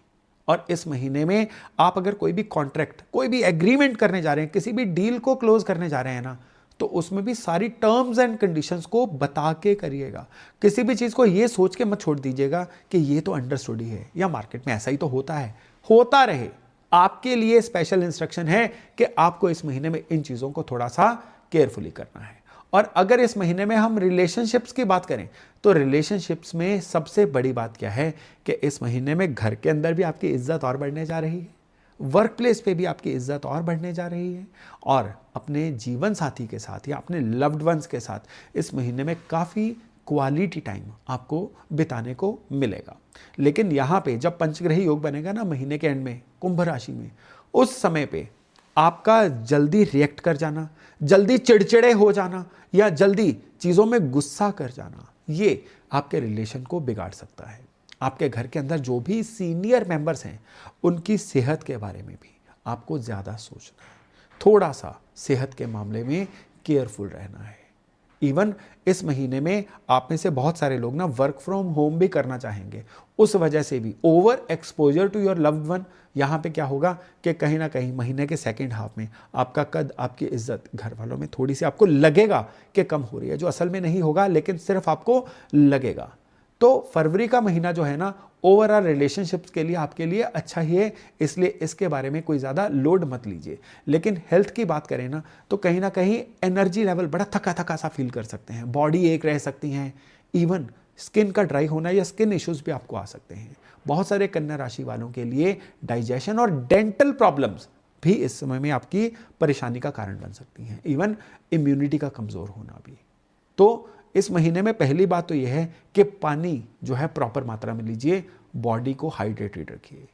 और इस महीने में आप अगर कोई भी कॉन्ट्रैक्ट, कोई भी एग्रीमेंट करने जा रहे हैं, किसी भी डील को क्लोज करने जा रहे हैं ना, तो उसमें भी सारी टर्म्स एंड कंडीशंस को बता के करिएगा। किसी भी चीज को ये सोच के मत छोड़ दीजिएगा कि ये तो अंडरस्टूड ही है या मार्केट में ऐसा ही तो होता है, होता रहे। आपके लिए स्पेशल इंस्ट्रक्शन है कि आपको इस महीने में इन चीजों को थोड़ा सा केयरफुली करना है। और अगर इस महीने में हम रिलेशनशिप्स की बात करें तो रिलेशनशिप्स में सबसे बड़ी बात क्या है कि इस महीने में घर के अंदर भी आपकी इज्जत और बढ़ने जा रही है, वर्क प्लेस पे भी आपकी इज्जत और बढ़ने जा रही है और अपने जीवन साथी के साथ या अपने लव्ड वंस के साथ इस महीने में काफ़ी क्वालिटी टाइम आपको बिताने को मिलेगा। लेकिन यहाँ पे जब पंचग्रही योग बनेगा ना महीने के एंड में कुंभ राशि में, उस समय पे आपका जल्दी रिएक्ट कर जाना, जल्दी चिड़चिड़े हो जाना या जल्दी चीज़ों में गुस्सा कर जाना, ये आपके रिलेशन को बिगाड़ सकता है। आपके घर के अंदर जो भी सीनियर मेंबर्स हैं उनकी सेहत के बारे में भी आपको ज़्यादा सोचना है, थोड़ा सा सेहत के मामले में केयरफुल रहना है। इवन इस महीने में आप में से बहुत सारे लोग ना वर्क फ्रॉम होम भी करना चाहेंगे, उस वजह से भी overexposure to your loved one, यहाँ पे क्या होगा कि कहीं ना कहीं महीने के सेकेंड हाफ में आपका कद, आपकी इज्जत घर वालों में थोड़ी सी आपको लगेगा कि कम हो रही है, जो असल में नहीं होगा लेकिन सिर्फ आपको लगेगा। तो फरवरी का महीना जो है ना ओवरऑल रिलेशनशिप्स के लिए आपके लिए अच्छा ही है, इसलिए इसके बारे में कोई ज़्यादा लोड मत लीजिए। लेकिन हेल्थ की बात करें ना तो कहीं ना कहीं एनर्जी लेवल बड़ा थका थका सा फील कर सकते हैं, बॉडी एक रह सकती हैं, इवन स्किन का ड्राई होना या स्किन इश्यूज भी आपको आ सकते हैं। बहुत सारे कन्या राशि वालों के लिए डाइजेशन और डेंटल प्रॉब्लम्स भी इस समय में आपकी परेशानी का कारण बन सकती हैं, इवन इम्यूनिटी का कमज़ोर होना भी। तो इस महीने में पहली बात तो यह है कि पानी जो है प्रॉपर मात्रा में लीजिए, बॉडी को हाइड्रेटेड रखिए।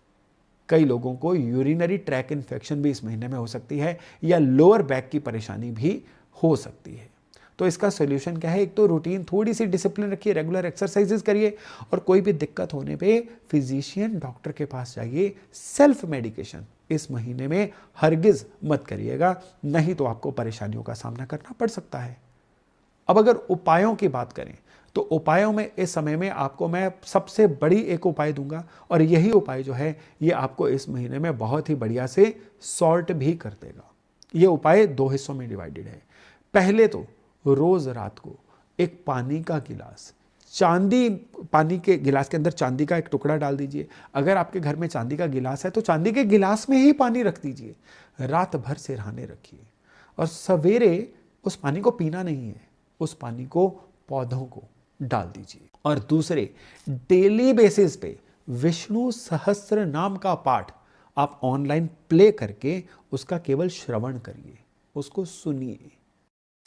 कई लोगों को यूरिनरी ट्रैक इन्फेक्शन भी इस महीने में हो सकती है या लोअर बैक की परेशानी भी हो सकती है। तो इसका सोल्यूशन क्या है? एक तो रूटीन, थोड़ी सी डिसिप्लिन रखिए, रेगुलर एक्सरसाइजेस करिए और कोई भी दिक्कत होने पे फिजिशियन डॉक्टर के पास जाइए। सेल्फ मेडिकेशन इस महीने में हरगिज मत करिएगा, नहीं तो आपको परेशानियों का सामना करना पड़ सकता है। अब अगर उपायों की बात करें तो उपायों में इस समय में आपको मैं सबसे बड़ी एक उपाय दूंगा और यही उपाय जो है ये आपको इस महीने में बहुत ही बढ़िया से सॉर्ट भी कर देगा। ये उपाय 2 हिस्सों में डिवाइडेड है। पहले तो रोज रात को एक पानी का गिलास, पानी के गिलास के अंदर चांदी का एक टुकड़ा डाल दीजिए। अगर आपके घर में चांदी का गिलास है तो चांदी के गिलास में ही पानी रख दीजिए, रात भर सिरहाने रखिए और सवेरे उस पानी को पीना नहीं है, उस पानी को पौधों को डाल दीजिए। और दूसरे, डेली बेसिस पे विष्णु सहस्त्र नाम का पाठ आप ऑनलाइन प्ले करके उसका केवल श्रवण करिए, उसको सुनिए।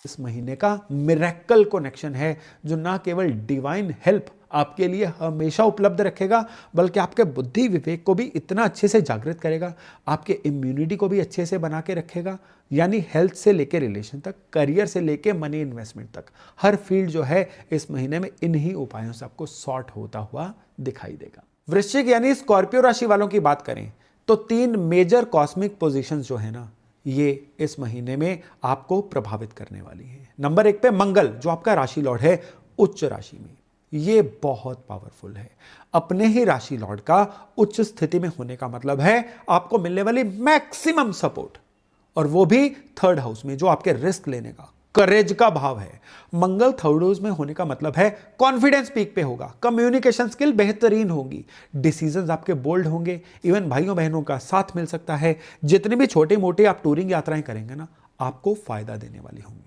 इस महीने का मिरेकल कनेक्शन है जो ना केवल डिवाइन हेल्प आपके लिए हमेशा उपलब्ध रखेगा बल्कि आपके बुद्धि विवेक को भी इतना अच्छे से जागृत करेगा, आपके इम्यूनिटी को भी अच्छे से बना के रखेगा। यानी हेल्थ से लेके रिलेशन तक, करियर से लेके मनी इन्वेस्टमेंट तक, हर फील्ड जो है इस महीने में इन्हीं उपायों से आपको सॉर्ट होता हुआ दिखाई देगा। वृश्चिक यानी स्कॉर्पियो राशि वालों की बात करें तो 3 मेजर कॉस्मिक पोजीशंस जो है ना ये इस महीने में आपको प्रभावित करने वाली है। नंबर 1 पे मंगल जो आपका राशि लॉर्ड है उच्च राशि में, ये बहुत पावरफुल है। अपने ही राशि लॉर्ड का उच्च स्थिति में होने का मतलब है आपको मिलने वाली मैक्सिमम सपोर्ट, और वो भी 3rd हाउस में जो आपके रिस्क लेने का, करेज का भाव है। मंगल 3rd हाउस में होने का मतलब है कॉन्फिडेंस पीक पे होगा, कम्युनिकेशन स्किल बेहतरीन होगी, डिसीजंस आपके बोल्ड होंगे, इवन भाइयों बहनों का साथ मिल सकता है। जितनी भी छोटी मोटी आप टूरिंग यात्राएं करेंगे ना आपको फायदा देने वाली होंगी।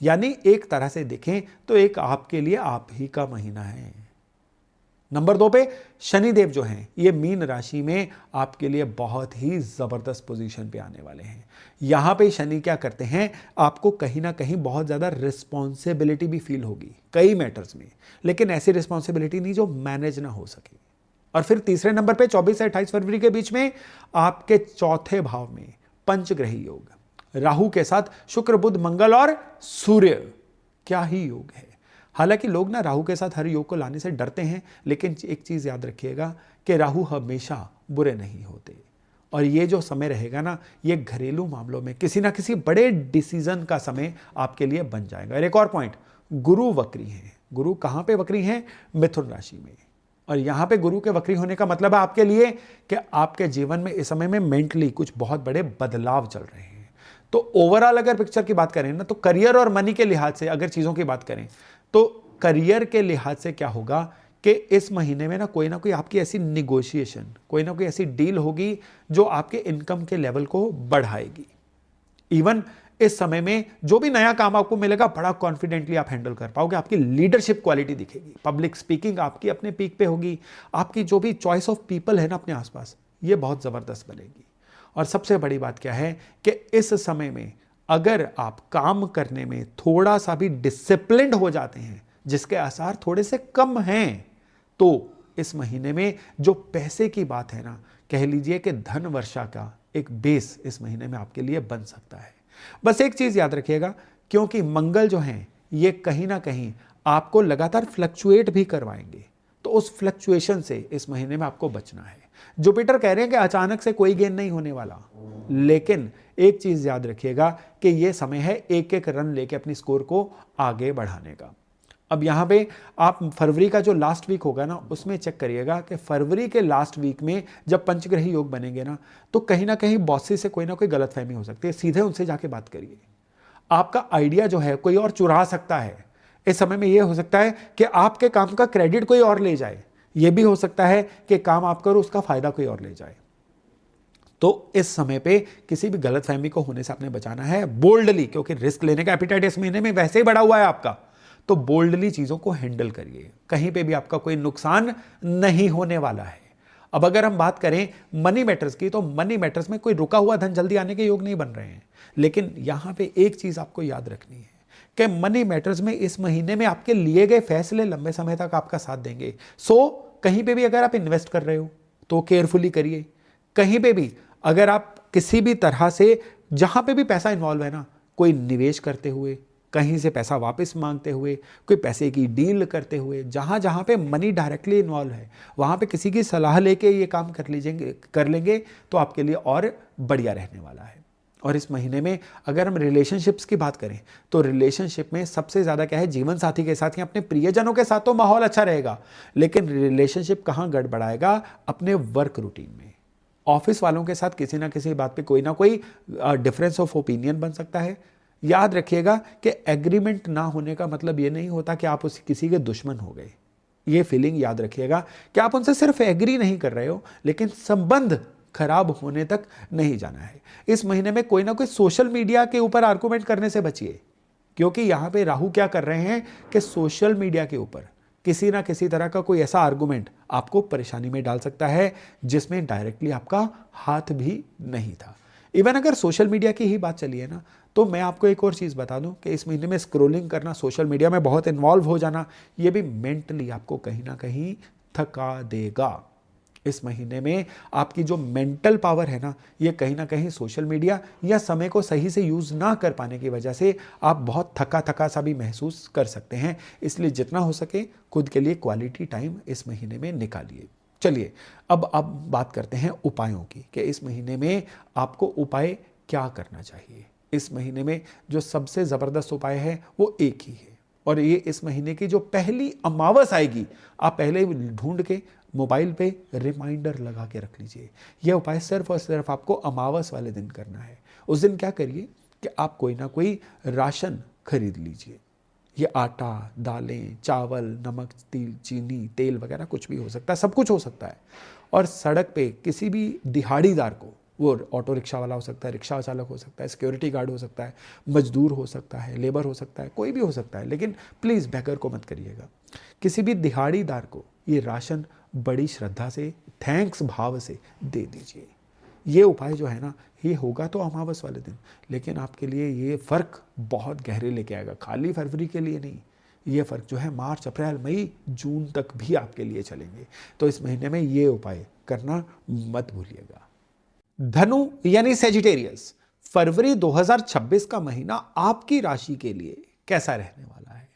यानी एक तरह से देखें तो एक आपके लिए आप ही का महीना है। नंबर 2 पे शनिदेव जो हैं ये मीन राशि में आपके लिए बहुत ही जबरदस्त पोजीशन पे आने वाले हैं। यहां पे शनि क्या करते हैं, आपको कहीं ना कहीं बहुत ज्यादा रिस्पॉन्सिबिलिटी भी फील होगी कई मैटर्स में, लेकिन ऐसी रिस्पॉन्सिबिलिटी नहीं जो मैनेज ना हो सके। और फिर तीसरे नंबर पे 24 से 28 फरवरी के बीच में आपके चौथे भाव में पंचग्रही योग, राहु के साथ शुक्र बुध मंगल और सूर्य, क्या ही योग है। हालांकि लोग ना राहु के साथ हर योग को लाने से डरते हैं, लेकिन एक चीज याद रखिएगा कि राहु हमेशा बुरे नहीं होते और ये जो समय रहेगा ना ये घरेलू मामलों में किसी ना किसी बड़े डिसीजन का समय आपके लिए बन जाएगा। और एक और पॉइंट, गुरु वक्री हैं। गुरु कहां पे वक्री हैं? मिथुन राशि में। और यहां पे गुरु के वक्री होने का मतलब है आपके लिए कि आपके जीवन में इस समय में मेंटली कुछ बहुत बड़े बदलाव चल रहे हैं। तो ओवरऑल अगर पिक्चर की बात करें ना तो करियर और मनी के लिहाज से अगर चीजों की बात करें तो करियर के लिहाज से क्या होगा कि इस महीने में ना कोई आपकी ऐसी निगोशिएशन, कोई ना कोई ऐसी डील होगी जो आपके इनकम के लेवल को बढ़ाएगी। इवन इस समय में जो भी नया काम आपको मिलेगा बड़ा कॉन्फिडेंटली आप हैंडल कर पाओगे, आपकी लीडरशिप क्वालिटी दिखेगी, पब्लिक स्पीकिंग आपकी अपने पीक पे होगी, आपकी जो भी चॉइस ऑफ पीपल है ना अपने आसपास ये बहुत जबरदस्त बनेगी। और सबसे बड़ी बात क्या है कि इस समय में अगर आप काम करने में थोड़ा सा भी डिसिप्लिन्ड हो जाते हैं, जिसके आसार थोड़े से कम हैं, तो इस महीने में जो पैसे की बात है ना, कह लीजिए कि धन वर्षा का एक बेस इस महीने में आपके लिए बन सकता है। बस एक चीज याद रखिएगा, क्योंकि मंगल जो हैं ये कहीं ना कहीं आपको लगातार फ्लक्चुएट भी करवाएंगे, तो उस फ्लक्चुएशन से इस महीने में आपको बचना है। जुपिटर कह रहे हैं कि अचानक से कोई गेन नहीं होने वाला, लेकिन एक चीज याद रखिएगा कि यह समय है एक एक रन लेके अपनी स्कोर को आगे बढ़ाने का। अब यहां पे आप फरवरी का जो लास्ट वीक होगा ना, उसमें चेक करिएगा कि फरवरी के लास्ट वीक में जब पंचग्रही योग बनेंगे ना, तो कहीं ना कहीं बॉसेस से कोई ना कोई गलतफहमी हो सकती है। सीधे उनसे जाके बात करिए। आपका आइडिया जो है कोई और चुरा सकता है। इस समय में यह हो सकता है कि आपके काम का क्रेडिट कोई और ले जाए, यह भी हो सकता है कि काम आप करो उसका फायदा कोई और ले जाए। तो इस समय पे किसी भी गलतफहमी को होने से आपने बचाना है बोल्डली, क्योंकि रिस्क लेने का एपिटाइट इस महीने में वैसे ही बढ़ा हुआ है आपका। तो बोल्डली चीजों को हैंडल करिए, कहीं पे भी आपका कोई नुकसान नहीं होने वाला है। अब अगर हम बात करें मनी मैटर्स की, तो मनी मैटर्स में कोई रुका हुआ धन जल्दी आने के योग नहीं बन रहे हैं। लेकिन यहां पे एक चीज आपको याद रखनी है कि मनी मैटर्स में इस महीने में आपके लिए गए फैसले लंबे समय तक आपका साथ देंगे। सो कहीं पे भी अगर आप इन्वेस्ट कर रहे हो तो केयरफुली करिए। कहीं पे भी अगर आप किसी भी तरह से जहां पे भी पैसा इन्वॉल्व है ना, कोई निवेश करते हुए, कहीं से पैसा वापस मांगते हुए, कोई पैसे की डील करते हुए, जहां जहां पे मनी डायरेक्टली इन्वॉल्व है वहां पे किसी की सलाह लेके ये काम कर लेंगे तो आपके लिए और बढ़िया रहने वाला है। और इस महीने में अगर हम रिलेशनशिप्स की बात करें तो रिलेशनशिप में सबसे ज्यादा क्या है, जीवन साथी के साथ या अपने प्रियजनों के साथ तो माहौल अच्छा रहेगा, लेकिन रिलेशनशिप कहां गड़बड़ाएगा, अपने वर्क रूटीन में। ऑफिस वालों के साथ किसी ना किसी बात पे कोई ना कोई डिफरेंस ऑफ ओपिनियन बन सकता है। याद रखिएगा कि एग्रीमेंट ना होने का मतलब ये नहीं होता कि आप उस किसी के दुश्मन हो गए। ये फीलिंग याद रखिएगा कि आप उनसे सिर्फ एग्री नहीं कर रहे हो, लेकिन संबंध खराब होने तक नहीं जाना है। इस महीने में कोई ना कोई सोशल मीडिया के ऊपर आर्गुमेंट करने से बचिए, क्योंकि यहां पे राहु क्या कर रहे हैं कि सोशल मीडिया के ऊपर किसी ना किसी तरह का कोई ऐसा आर्गुमेंट आपको परेशानी में डाल सकता है जिसमें डायरेक्टली आपका हाथ भी नहीं था। इवन अगर सोशल मीडिया की ही बात चली है ना, तो मैं आपको एक और चीज़ बता दूं कि इस महीने में स्क्रोलिंग करना, सोशल मीडिया में बहुत इन्वॉल्व हो जाना, ये भी मेंटली आपको कहीं ना कहीं थका देगा। इस महीने में आपकी जो मेंटल पावर है ना, ये कहीं ना कहीं सोशल मीडिया या समय को सही से यूज़ ना कर पाने की वजह से आप बहुत थका थका सा भी महसूस कर सकते हैं। इसलिए जितना हो सके खुद के लिए क्वालिटी टाइम इस महीने में निकालिए। चलिए अब बात करते हैं उपायों की कि इस महीने में आपको उपाय क्या करना चाहिए। इस महीने में जो सबसे ज़बरदस्त उपाय है वो एक ही है, और ये इस महीने की जो पहली अमावस आएगी, आप पहले ढूंढ के मोबाइल पे रिमाइंडर लगा के रख लीजिए। यह उपाय सिर्फ और सिर्फ आपको अमावस वाले दिन करना है। उस दिन क्या करिए कि आप कोई ना कोई राशन खरीद लीजिए। ये आटा, दालें, चावल, नमक, तिल, चीनी, तेल वगैरह कुछ भी हो सकता है, सब कुछ हो सकता है। और सड़क पे किसी भी दिहाड़ीदार को, वो ऑटो रिक्शा वाला हो सकता है, रिक्शा चालक हो सकता है, सिक्योरिटी गार्ड हो सकता है, मजदूर हो सकता है, लेबर हो सकता है, कोई भी हो सकता है, लेकिन प्लीज़ बेगर को मत करिएगा। किसी भी दिहाड़ीदार को ये राशन बड़ी श्रद्धा से, थैंक्स भाव से दे दीजिए। ये उपाय जो है ना, ये होगा तो अमावस वाले दिन, लेकिन आपके लिए ये फ़र्क बहुत गहरे लेके आएगा। खाली फरवरी के लिए नहीं, ये फ़र्क जो है मार्च, अप्रैल, मई, जून तक भी आपके लिए चलेंगे। तो इस महीने में ये उपाय करना मत भूलिएगा। धनु यानी सेजिटेरियस, फरवरी 2026 का महीना आपकी राशि के लिए कैसा रहने वाला है?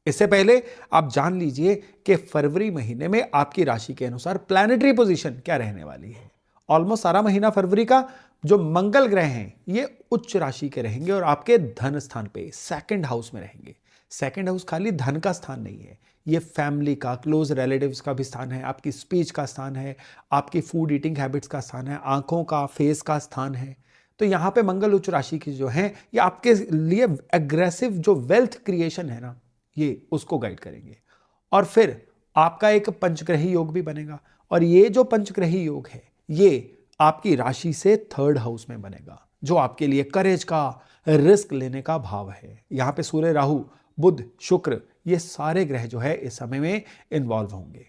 इससे पहले आप जान लीजिए कि फरवरी महीने में आपकी राशि के अनुसार प्लैनेटरी पोजीशन क्या रहने वाली है। ऑलमोस्ट सारा महीना फरवरी का जो मंगल ग्रह हैं ये उच्च राशि के रहेंगे और आपके धन स्थान पे सेकंड हाउस में रहेंगे। सेकंड हाउस खाली धन का स्थान नहीं है, ये फैमिली का, क्लोज रिलेटिव्स का भी स्थान है, आपकी स्पीच का स्थान है, आपकी फूड ईटिंग हैबिट्स का स्थान है, आंखों का, फेस का स्थान है। तो यहाँ पे मंगल उच्च राशि की जो है ये आपके लिए एग्रेसिव जो वेल्थ क्रिएशन है ना, ये उसको गाइड करेंगे। और फिर आपका एक पंचग्रही योग भी बनेगा, और ये जो पंचग्रही योग है ये आपकी राशि से थर्ड हाउस में बनेगा, जो आपके लिए करेज का, रिस्क लेने का भाव है। यहाँ पे सूर्य, राहु, बुध, शुक्र, ये सारे ग्रह जो है इस समय में इन्वॉल्व होंगे।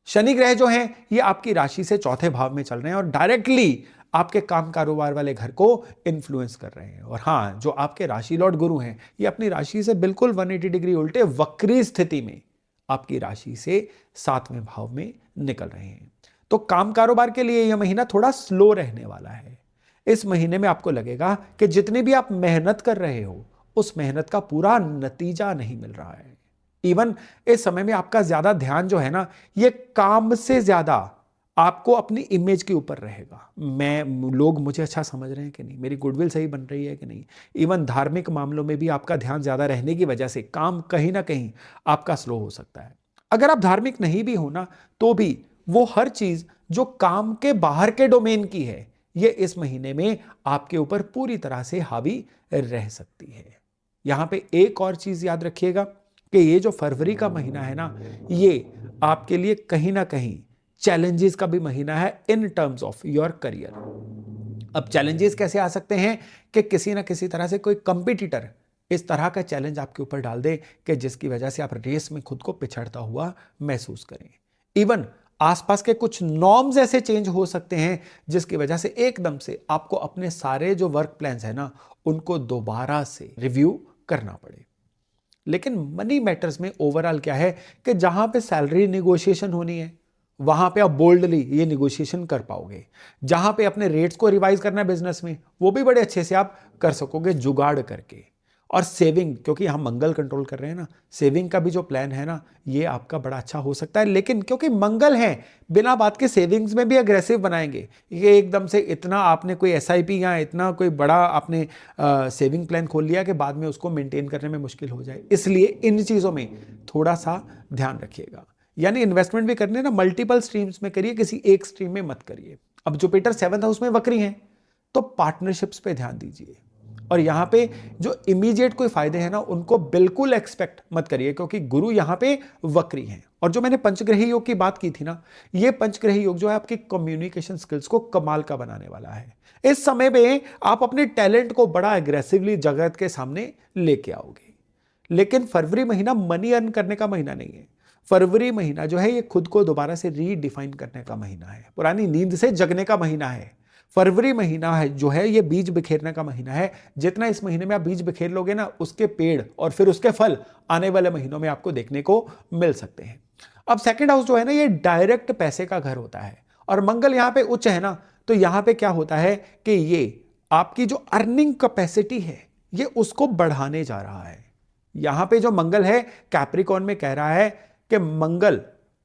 शनि ग्रह जो है ये आपकी राशि से चौथे भाव में चल रहे हैं और डायरेक्टली आपके काम कारोबार वाले घर को इन्फ्लुएंस कर रहे हैं। और हाँ, जो आपके राशि लॉर्ड गुरु हैं ये अपनी राशि से बिल्कुल 180 डिग्री उल्टे वक्री स्थिति में आपकी राशि से 7वें भाव में निकल रहे हैं। तो काम कारोबार के लिए यह महीना थोड़ा स्लो रहने वाला है। इस महीने में आपको लगेगा कि जितनी भी आप मेहनत कर रहे हो उस मेहनत का पूरा नतीजा नहीं मिल रहा है। इवन इस समय में आपका ज्यादा ध्यान जो है ना, ये काम से ज्यादा आपको अपनी इमेज के ऊपर रहेगा। लोग मुझे अच्छा समझ रहे हैं कि नहीं, मेरी गुडविल सही बन रही है कि नहीं। इवन धार्मिक मामलों में भी आपका ध्यान ज्यादा रहने की वजह से काम कहीं ना कहीं आपका स्लो हो सकता है। अगर आप धार्मिक नहीं भी हो ना, तो भी वो हर चीज जो काम के बाहर के डोमेन की है, ये इस महीने में आपके ऊपर पूरी तरह से हावी रह सकती है। यहां पे एक और चीज याद रखिएगा कि ये जो फरवरी का महीना है ना, ये आपके लिए कहीं ना कहीं चैलेंजेस का भी महीना है in terms of your career. अब चैलेंजेस कैसे आ सकते हैं कि किसी ना किसी तरह से कोई कंपटीटर इस तरह का चैलेंज आपके ऊपर डाल दे कि जिसकी वजह से आप रेस में खुद को पिछड़ता हुआ महसूस करें। इवन आसपास के कुछ नॉर्म्स ऐसे चेंज हो सकते हैं जिसकी वजह से एकदम से आपको अपने सारे जो वर्क प्लान्स है ना, उनको दोबारा से रिव्यू करना पड़े। लेकिन मनी मैटर्स में ओवरऑल क्या है कि जहां पे सैलरी निगोशिएशन होनी है, वहां पे आप बोल्डली ये निगोशिएशन कर पाओगे। जहां पे अपने रेट्स को रिवाइज करना है बिजनेस में, वो भी बड़े अच्छे से आप कर सकोगे जुगाड़ करके। और सेविंग, क्योंकि हम मंगल कंट्रोल कर रहे हैं ना, सेविंग का भी जो प्लान है ना, ये आपका बड़ा अच्छा हो सकता है। लेकिन क्योंकि मंगल है, बिना बात के सेविंग्स में भी अग्रेसिव बनाएंगे। ये एकदम से इतना आपने कोई एसआईपी या इतना कोई बड़ा आपने सेविंग प्लान खोल लिया कि बाद में उसको मेंटेन करने में मुश्किल हो जाए। इसलिए इन चीज़ों में थोड़ा सा ध्यान रखिएगा। यानी इन्वेस्टमेंट भी करने ना, मल्टीपल स्ट्रीम्स में करिए, किसी एक स्ट्रीम में मत करिए। अब जुपिटर 7th हाउस में वक्री हैं, तो पार्टनरशिप्स पे ध्यान दीजिए। और यहां पे जो इमीडिएट कोई फायदे हैं ना, उनको बिल्कुल एक्सपेक्ट मत करिए, क्योंकि गुरु यहां पे वक्री हैं। और जो मैंने पंचग्रही योग की बात की थी ना, ये पंचग्रही योग जो है आपकी कम्युनिकेशन स्किल्स को कमाल का बनाने वाला है। इस समय में आप अपने टैलेंट को बड़ा एग्रेसिवली जगत के सामने लेके आओगे। लेकिन फरवरी महीना मनी अर्न करने का महीना नहीं है। फरवरी महीना जो है ये खुद को दोबारा से रीडिफाइन करने का महीना है, पुरानी नींद से जगने का महीना है। फरवरी महीना है जो है ये बीज बिखेरने का महीना है। जितना इस महीने में आप बीज बिखेर लोगे ना, उसके पेड़ और फिर उसके फल आने वाले महीनों में आपको देखने को मिल सकते हैं। अब सेकंड हाउस जो है ना, ये डायरेक्ट पैसे का घर होता है, और मंगल यहां पे उच्च है ना, तो यहां पे क्या होता है कि ये आपकी जो अर्निंग कैपेसिटी है, ये उसको बढ़ाने जा रहा है। यहां पे जो मंगल है कैप्रिकॉर्न में कह रहा है कि मंगल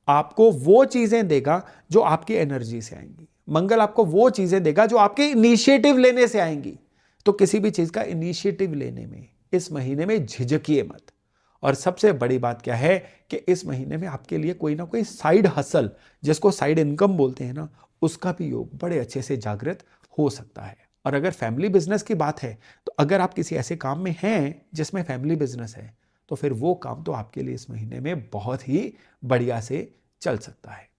आपको वो चीजें देगा जो आपकी एनर्जी से आएंगी। मंगल आपको वो चीजें देगा जो आपके इनिशिएटिव लेने से आएंगी। तो किसी भी चीज का इनिशिएटिव लेने में इस महीने में झिझकिए मत। और सबसे बड़ी बात क्या है कि इस महीने में आपके लिए कोई ना कोई साइड हसल, जिसको साइड इनकम बोलते हैं ना, उसका भी योग बड़े अच्छे से जागृत हो सकता है। और अगर फैमिली बिजनेस की बात है, तो अगर आप किसी ऐसे काम में हैं जिसमें फैमिली बिजनेस है, तो फिर वो काम तो आपके लिए इस महीने में बहुत ही बढ़िया से चल सकता है।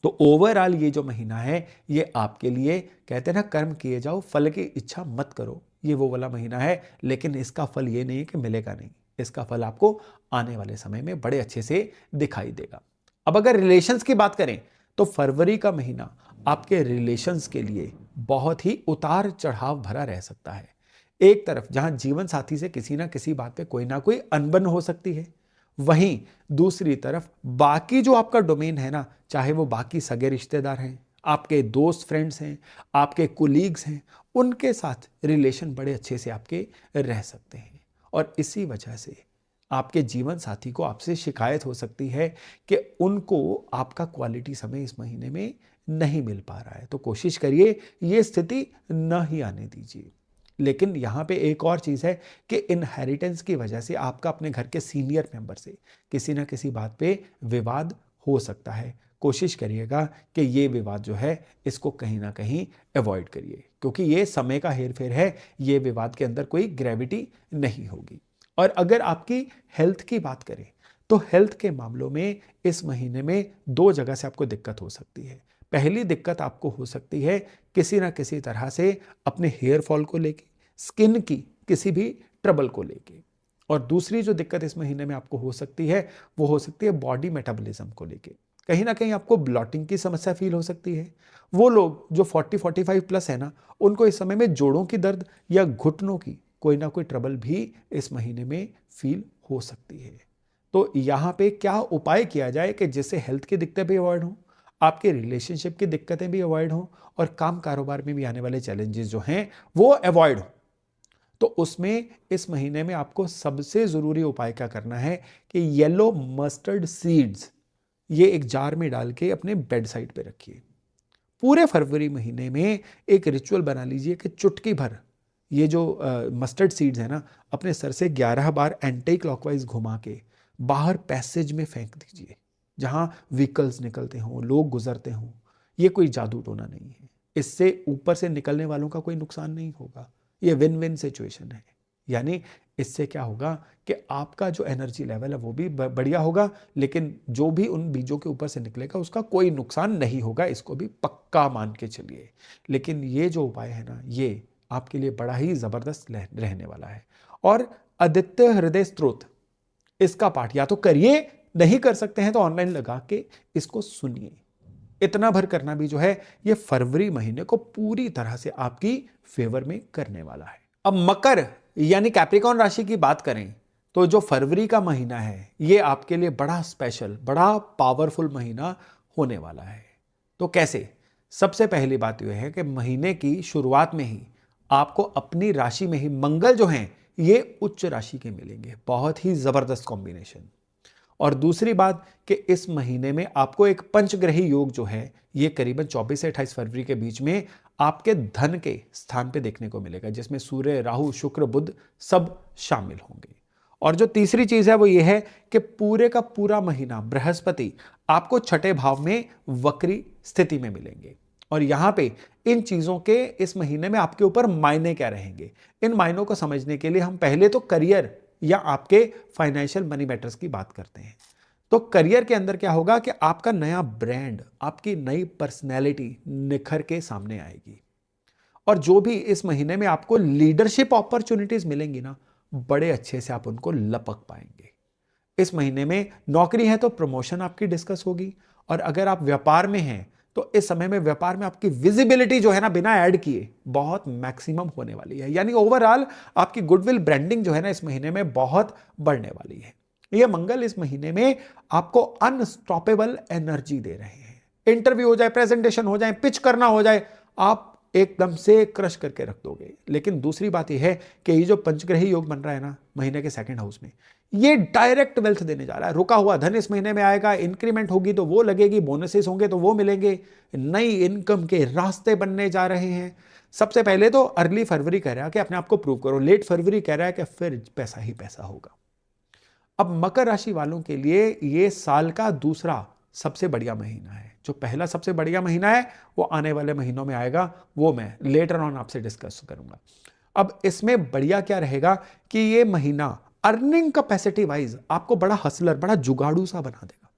तो ओवरऑल ये जो महीना है, ये आपके लिए, कहते हैं ना, कर्म किए जाओ, फल की इच्छा मत करो, ये वो वाला महीना है। लेकिन इसका फल ये नहीं है कि मिलेगा नहीं, इसका फल आपको आने वाले समय में बड़े अच्छे से दिखाई देगा। अब अगर रिलेशंस की बात करें, तो फरवरी का महीना आपके रिलेशंस के लिए बहुत ही उतार चढ़ाव भरा रह सकता है। एक तरफ जहां जीवन साथी से किसी ना किसी बात पे कोई ना कोई अनबन हो सकती है, वहीं दूसरी तरफ बाकी जो आपका डोमेन है ना, चाहे वो बाकी सगे रिश्तेदार हैं, आपके दोस्त फ्रेंड्स हैं, आपके कुलीग्स हैं, उनके साथ रिलेशन बड़े अच्छे से आपके रह सकते हैं। और इसी वजह से आपके जीवन साथी को आपसे शिकायत हो सकती है कि उनको आपका क्वालिटी समय इस महीने में नहीं मिल पा रहा है। तो कोशिश करिए ये स्थिति न ही आने दीजिए। लेकिन यहाँ पे एक और चीज़ है कि इनहेरिटेंस की वजह से आपका अपने घर के सीनियर मेंबर से किसी ना किसी बात पे विवाद हो सकता है। कोशिश करिएगा कि ये विवाद जो है इसको कहीं ना कहीं अवॉइड करिए, क्योंकि ये समय का हेरफेर है, ये विवाद के अंदर कोई ग्रेविटी नहीं होगी। और अगर आपकी हेल्थ की बात करें, तो हेल्थ के मामलों में इस महीने में दो जगह से आपको दिक्कत हो सकती है। पहली दिक्कत आपको हो सकती है किसी ना किसी तरह से अपने हेयर फॉल को लेके, स्किन की किसी भी ट्रबल को लेके। और दूसरी जो दिक्कत इस महीने में आपको हो सकती है, वो हो सकती है बॉडी मेटाबॉलिज्म को लेके। कहीं ना कहीं आपको ब्लॉटिंग की समस्या फील हो सकती है। वो लोग जो 40-45 प्लस है ना, उनको इस समय में जोड़ों की दर्द या घुटनों की कोई ना कोई ट्रबल भी इस महीने में फील हो सकती है। तो यहाँ पे क्या उपाय किया जाए कि जिससे हेल्थ की दिक्कतें भी अवॉइड हों, आपके रिलेशनशिप की दिक्कतें भी अवॉइड हों और काम कारोबार में भी आने वाले चैलेंजेस जो हैं वो अवॉइड हो, तो उसमें इस महीने में आपको सबसे जरूरी उपाय क्या करना है कि येलो मस्टर्ड सीड्स ये एक जार में डाल के अपने बेड साइड पे रखिए। पूरे फरवरी महीने में एक रिचुअल बना लीजिए कि चुटकी भर ये जो मस्टर्ड सीड्स है ना, अपने सर से 11 बार एंटी क्लॉकवाइज घुमा के बाहर पैसेज में फेंक दीजिए, जहां व्हीकल्स निकलते हों, लोग गुजरते हों। ये कोई जादू टोना नहीं है, इससे ऊपर से निकलने वालों का कोई नुकसान नहीं होगा। ये विन विन सिचुएशन है। यानी इससे क्या होगा कि आपका जो एनर्जी लेवल है वो भी बढ़िया होगा, लेकिन जो भी उन बीजों के ऊपर से निकलेगा उसका कोई नुकसान नहीं होगा, इसको भी पक्का मान के चलिए। लेकिन ये जो उपाय है ना, ये आपके लिए बड़ा ही जबरदस्त रहने वाला है। और आदित्य हृदय स्तोत्र, इसका पाठ या तो करिए, नहीं कर सकते हैं तो ऑनलाइन लगा के इसको सुनिए। इतना भर करना भी जो है ये फरवरी महीने को पूरी तरह से आपकी फेवर में करने वाला है। अब मकर यानी कैप्रिकॉर्न राशि की बात करें तो जो फरवरी का महीना है ये आपके लिए बड़ा स्पेशल, बड़ा पावरफुल महीना होने वाला है। तो कैसे? सबसे पहली बात यह है कि महीने की शुरुआत में ही आपको अपनी राशि में ही मंगल जो हैं ये उच्च राशि के मिलेंगे, बहुत ही जबरदस्त कॉम्बिनेशन। और दूसरी बात कि इस महीने में आपको एक पंचग्रही योग जो है ये करीबन 24 से 28 फरवरी के बीच में आपके धन के स्थान पे देखने को मिलेगा, जिसमें सूर्य, राहु, शुक्र, बुध सब शामिल होंगे। और जो तीसरी चीज है वो ये है कि पूरे का पूरा महीना बृहस्पति आपको छठे भाव में वक्री स्थिति में मिलेंगे। और यहां पे इन चीजों के इस महीने में आपके ऊपर मायने क्या रहेंगे, इन मायनों को समझने के लिए हम पहले तो करियर या आपके फाइनेंशियल मनी मैटर्स की बात करते हैं। तो करियर के अंदर क्या होगा कि आपका नया ब्रांड, आपकी नई पर्सनैलिटी निखर के सामने आएगी। और जो भी इस महीने में आपको लीडरशिप अपॉर्चुनिटीज मिलेंगी ना, बड़े अच्छे से आप उनको लपक पाएंगे। इस महीने में नौकरी है तो प्रमोशन आपकी डिस्कस होगी, और अगर आप व्यापार में हैं तो इस समय में व्यापार में आपकी विजिबिलिटी जो है ना, बिना ऐड किए बहुत मैक्सिमम होने वाली है। यानी ओवरऑल आपकी गुडविल ब्रांडिंग जो है ना इस महीने में बहुत बढ़ने वाली है। ये मंगल इस महीने में आपको अनस्टॉपेबल एनर्जी दे रहे हैं। इंटरव्यू हो जाए, प्रेजेंटेशन हो जाए, पिच करना हो जाए, आप एकदम से क्रश करके रख दोगे। लेकिन दूसरी बात यह है कि ये जो पंचग्रही योग बन रहा है ना महीने के सेकंड हाउस में, ये डायरेक्ट वेल्थ देने जा रहा है। रुका हुआ धन इस महीने में आएगा, इंक्रीमेंट होगी तो वो लगेगी, बोनसेस होंगे तो वो मिलेंगे, नई इनकम के रास्ते बनने जा रहे हैं। सबसे पहले तो अर्ली फरवरी कह रहा है कि अपने आप को प्रूव करो, लेट फरवरी कह रहा है कि फिर पैसा ही पैसा होगा। अब मकर राशि वालों के लिए ये साल का दूसरा सबसे बढ़िया महीना है। जो पहला सबसे बढ़िया महीना है वो आने वाले महीनों में आएगा, वो मैं लेटर ऑन आपसे डिस्कस करूंगा। अब इसमें बढ़िया क्या रहेगा कि ये महीना अर्निंग कैपेसिटी वाइज आपको बड़ा हसलर, बड़ा जुगाड़ू सा बना देगा।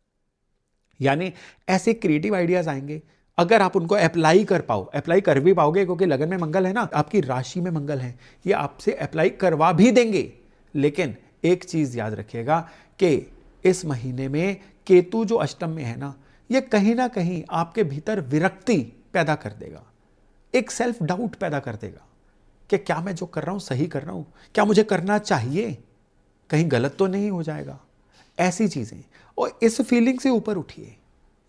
यानी ऐसे क्रिएटिव आइडियाज आएंगे, अगर आप उनको अप्लाई कर पाओ, अप्लाई कर भी पाओगे क्योंकि लगन में मंगल है ना, आपकी राशि में मंगल है, ये आपसे अप्लाई करवा भी देंगे। लेकिन एक चीज याद रखिएगा कि इस महीने में केतु जो अष्टम में है ना, ये कहीं ना कहीं आपके भीतर विरक्ति पैदा कर देगा, एक सेल्फ डाउट पैदा कर देगा कि क्या मैं जो कर रहा हूं सही कर रहा हूं, क्या मुझे करना चाहिए, कहीं गलत तो नहीं हो जाएगा, ऐसी चीजें। और इस फीलिंग से ऊपर उठिए।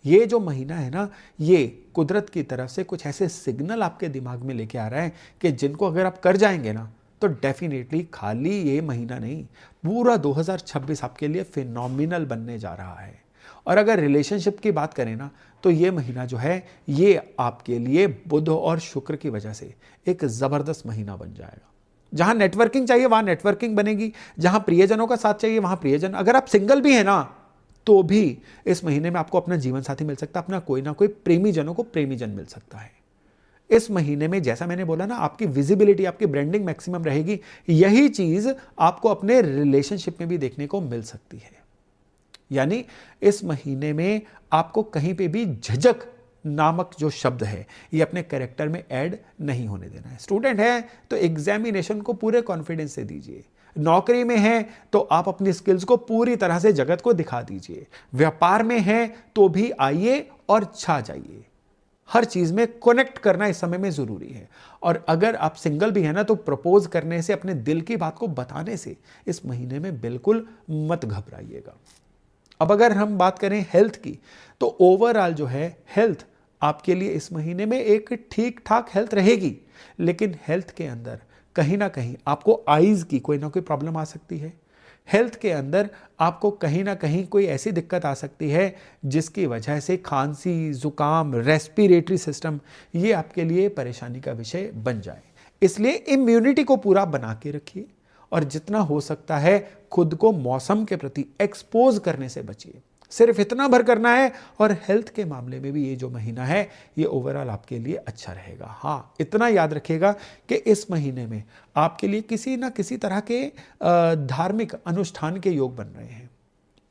ये जो महीना है ना, ये कुदरत की तरफ से कुछ ऐसे सिग्नल आपके दिमाग में लेके आ रहा है कि जिनको अगर आप कर जाएंगे ना तो डेफिनेटली खाली ये महीना नहीं, पूरा 2026 आपके लिए फिनोमिनल बनने जा रहा है। और अगर रिलेशनशिप की बात करें ना तो ये महीना जो है ये आपके लिए बुध और शुक्र की वजह से एक जबरदस्त महीना बन जाएगा। जहां नेटवर्किंग चाहिए वहां नेटवर्किंग बनेगी, जहां प्रियजनों का साथ चाहिए वहां प्रियजन। अगर आप सिंगल भी है ना तो भी इस महीने में आपको अपना जीवन साथी मिल सकता है, अपना कोई ना कोई प्रेमी जनों को प्रेमीजन मिल सकता है। इस महीने में जैसा मैंने बोला ना, आपकी विजिबिलिटी, आपकी ब्रांडिंग मैक्सिमम रहेगी। यही चीज आपको अपने रिलेशनशिप में भी देखने को मिल सकती है। यानी इस महीने में आपको कहीं पे भी झिझक नामक जो शब्द है ये अपने कैरेक्टर में ऐड नहीं होने देना है। स्टूडेंट है तो एग्जामिनेशन को पूरे कॉन्फिडेंस से दीजिए। नौकरी में है तो आप अपनी स्किल्स को पूरी तरह से जगत को दिखा दीजिए। व्यापार में है तो भी आइए और छा जाइए। हर चीज में कनेक्ट करना इस समय में जरूरी है। और अगर आप सिंगल भी है ना तो प्रपोज करने से, अपने दिल की बात को बताने से इस महीने में बिल्कुल मत घबराइएगा। अब अगर हम बात करें हेल्थ की, तो ओवरऑल जो है हेल्थ आपके लिए इस महीने में एक ठीक ठाक हेल्थ रहेगी, लेकिन हेल्थ के अंदर कहीं ना कहीं आपको आईज की कोई ना कोई प्रॉब्लम आ सकती है। हेल्थ के अंदर आपको कहीं ना कहीं कोई ऐसी दिक्कत आ सकती है जिसकी वजह से खांसी, जुकाम, रेस्पिरेटरी सिस्टम ये आपके लिए परेशानी का विषय बन जाए। इसलिए इम्यूनिटी को पूरा बना के रखिए और जितना हो सकता है खुद को मौसम के प्रति एक्सपोज करने से बचिए। सिर्फ इतना भर करना है और हेल्थ के मामले में भी ये जो महीना है ये ओवरऑल आपके लिए अच्छा रहेगा। हाँ, इतना याद रखिएगा कि इस महीने में आपके लिए किसी ना किसी तरह के धार्मिक अनुष्ठान के योग बन रहे हैं।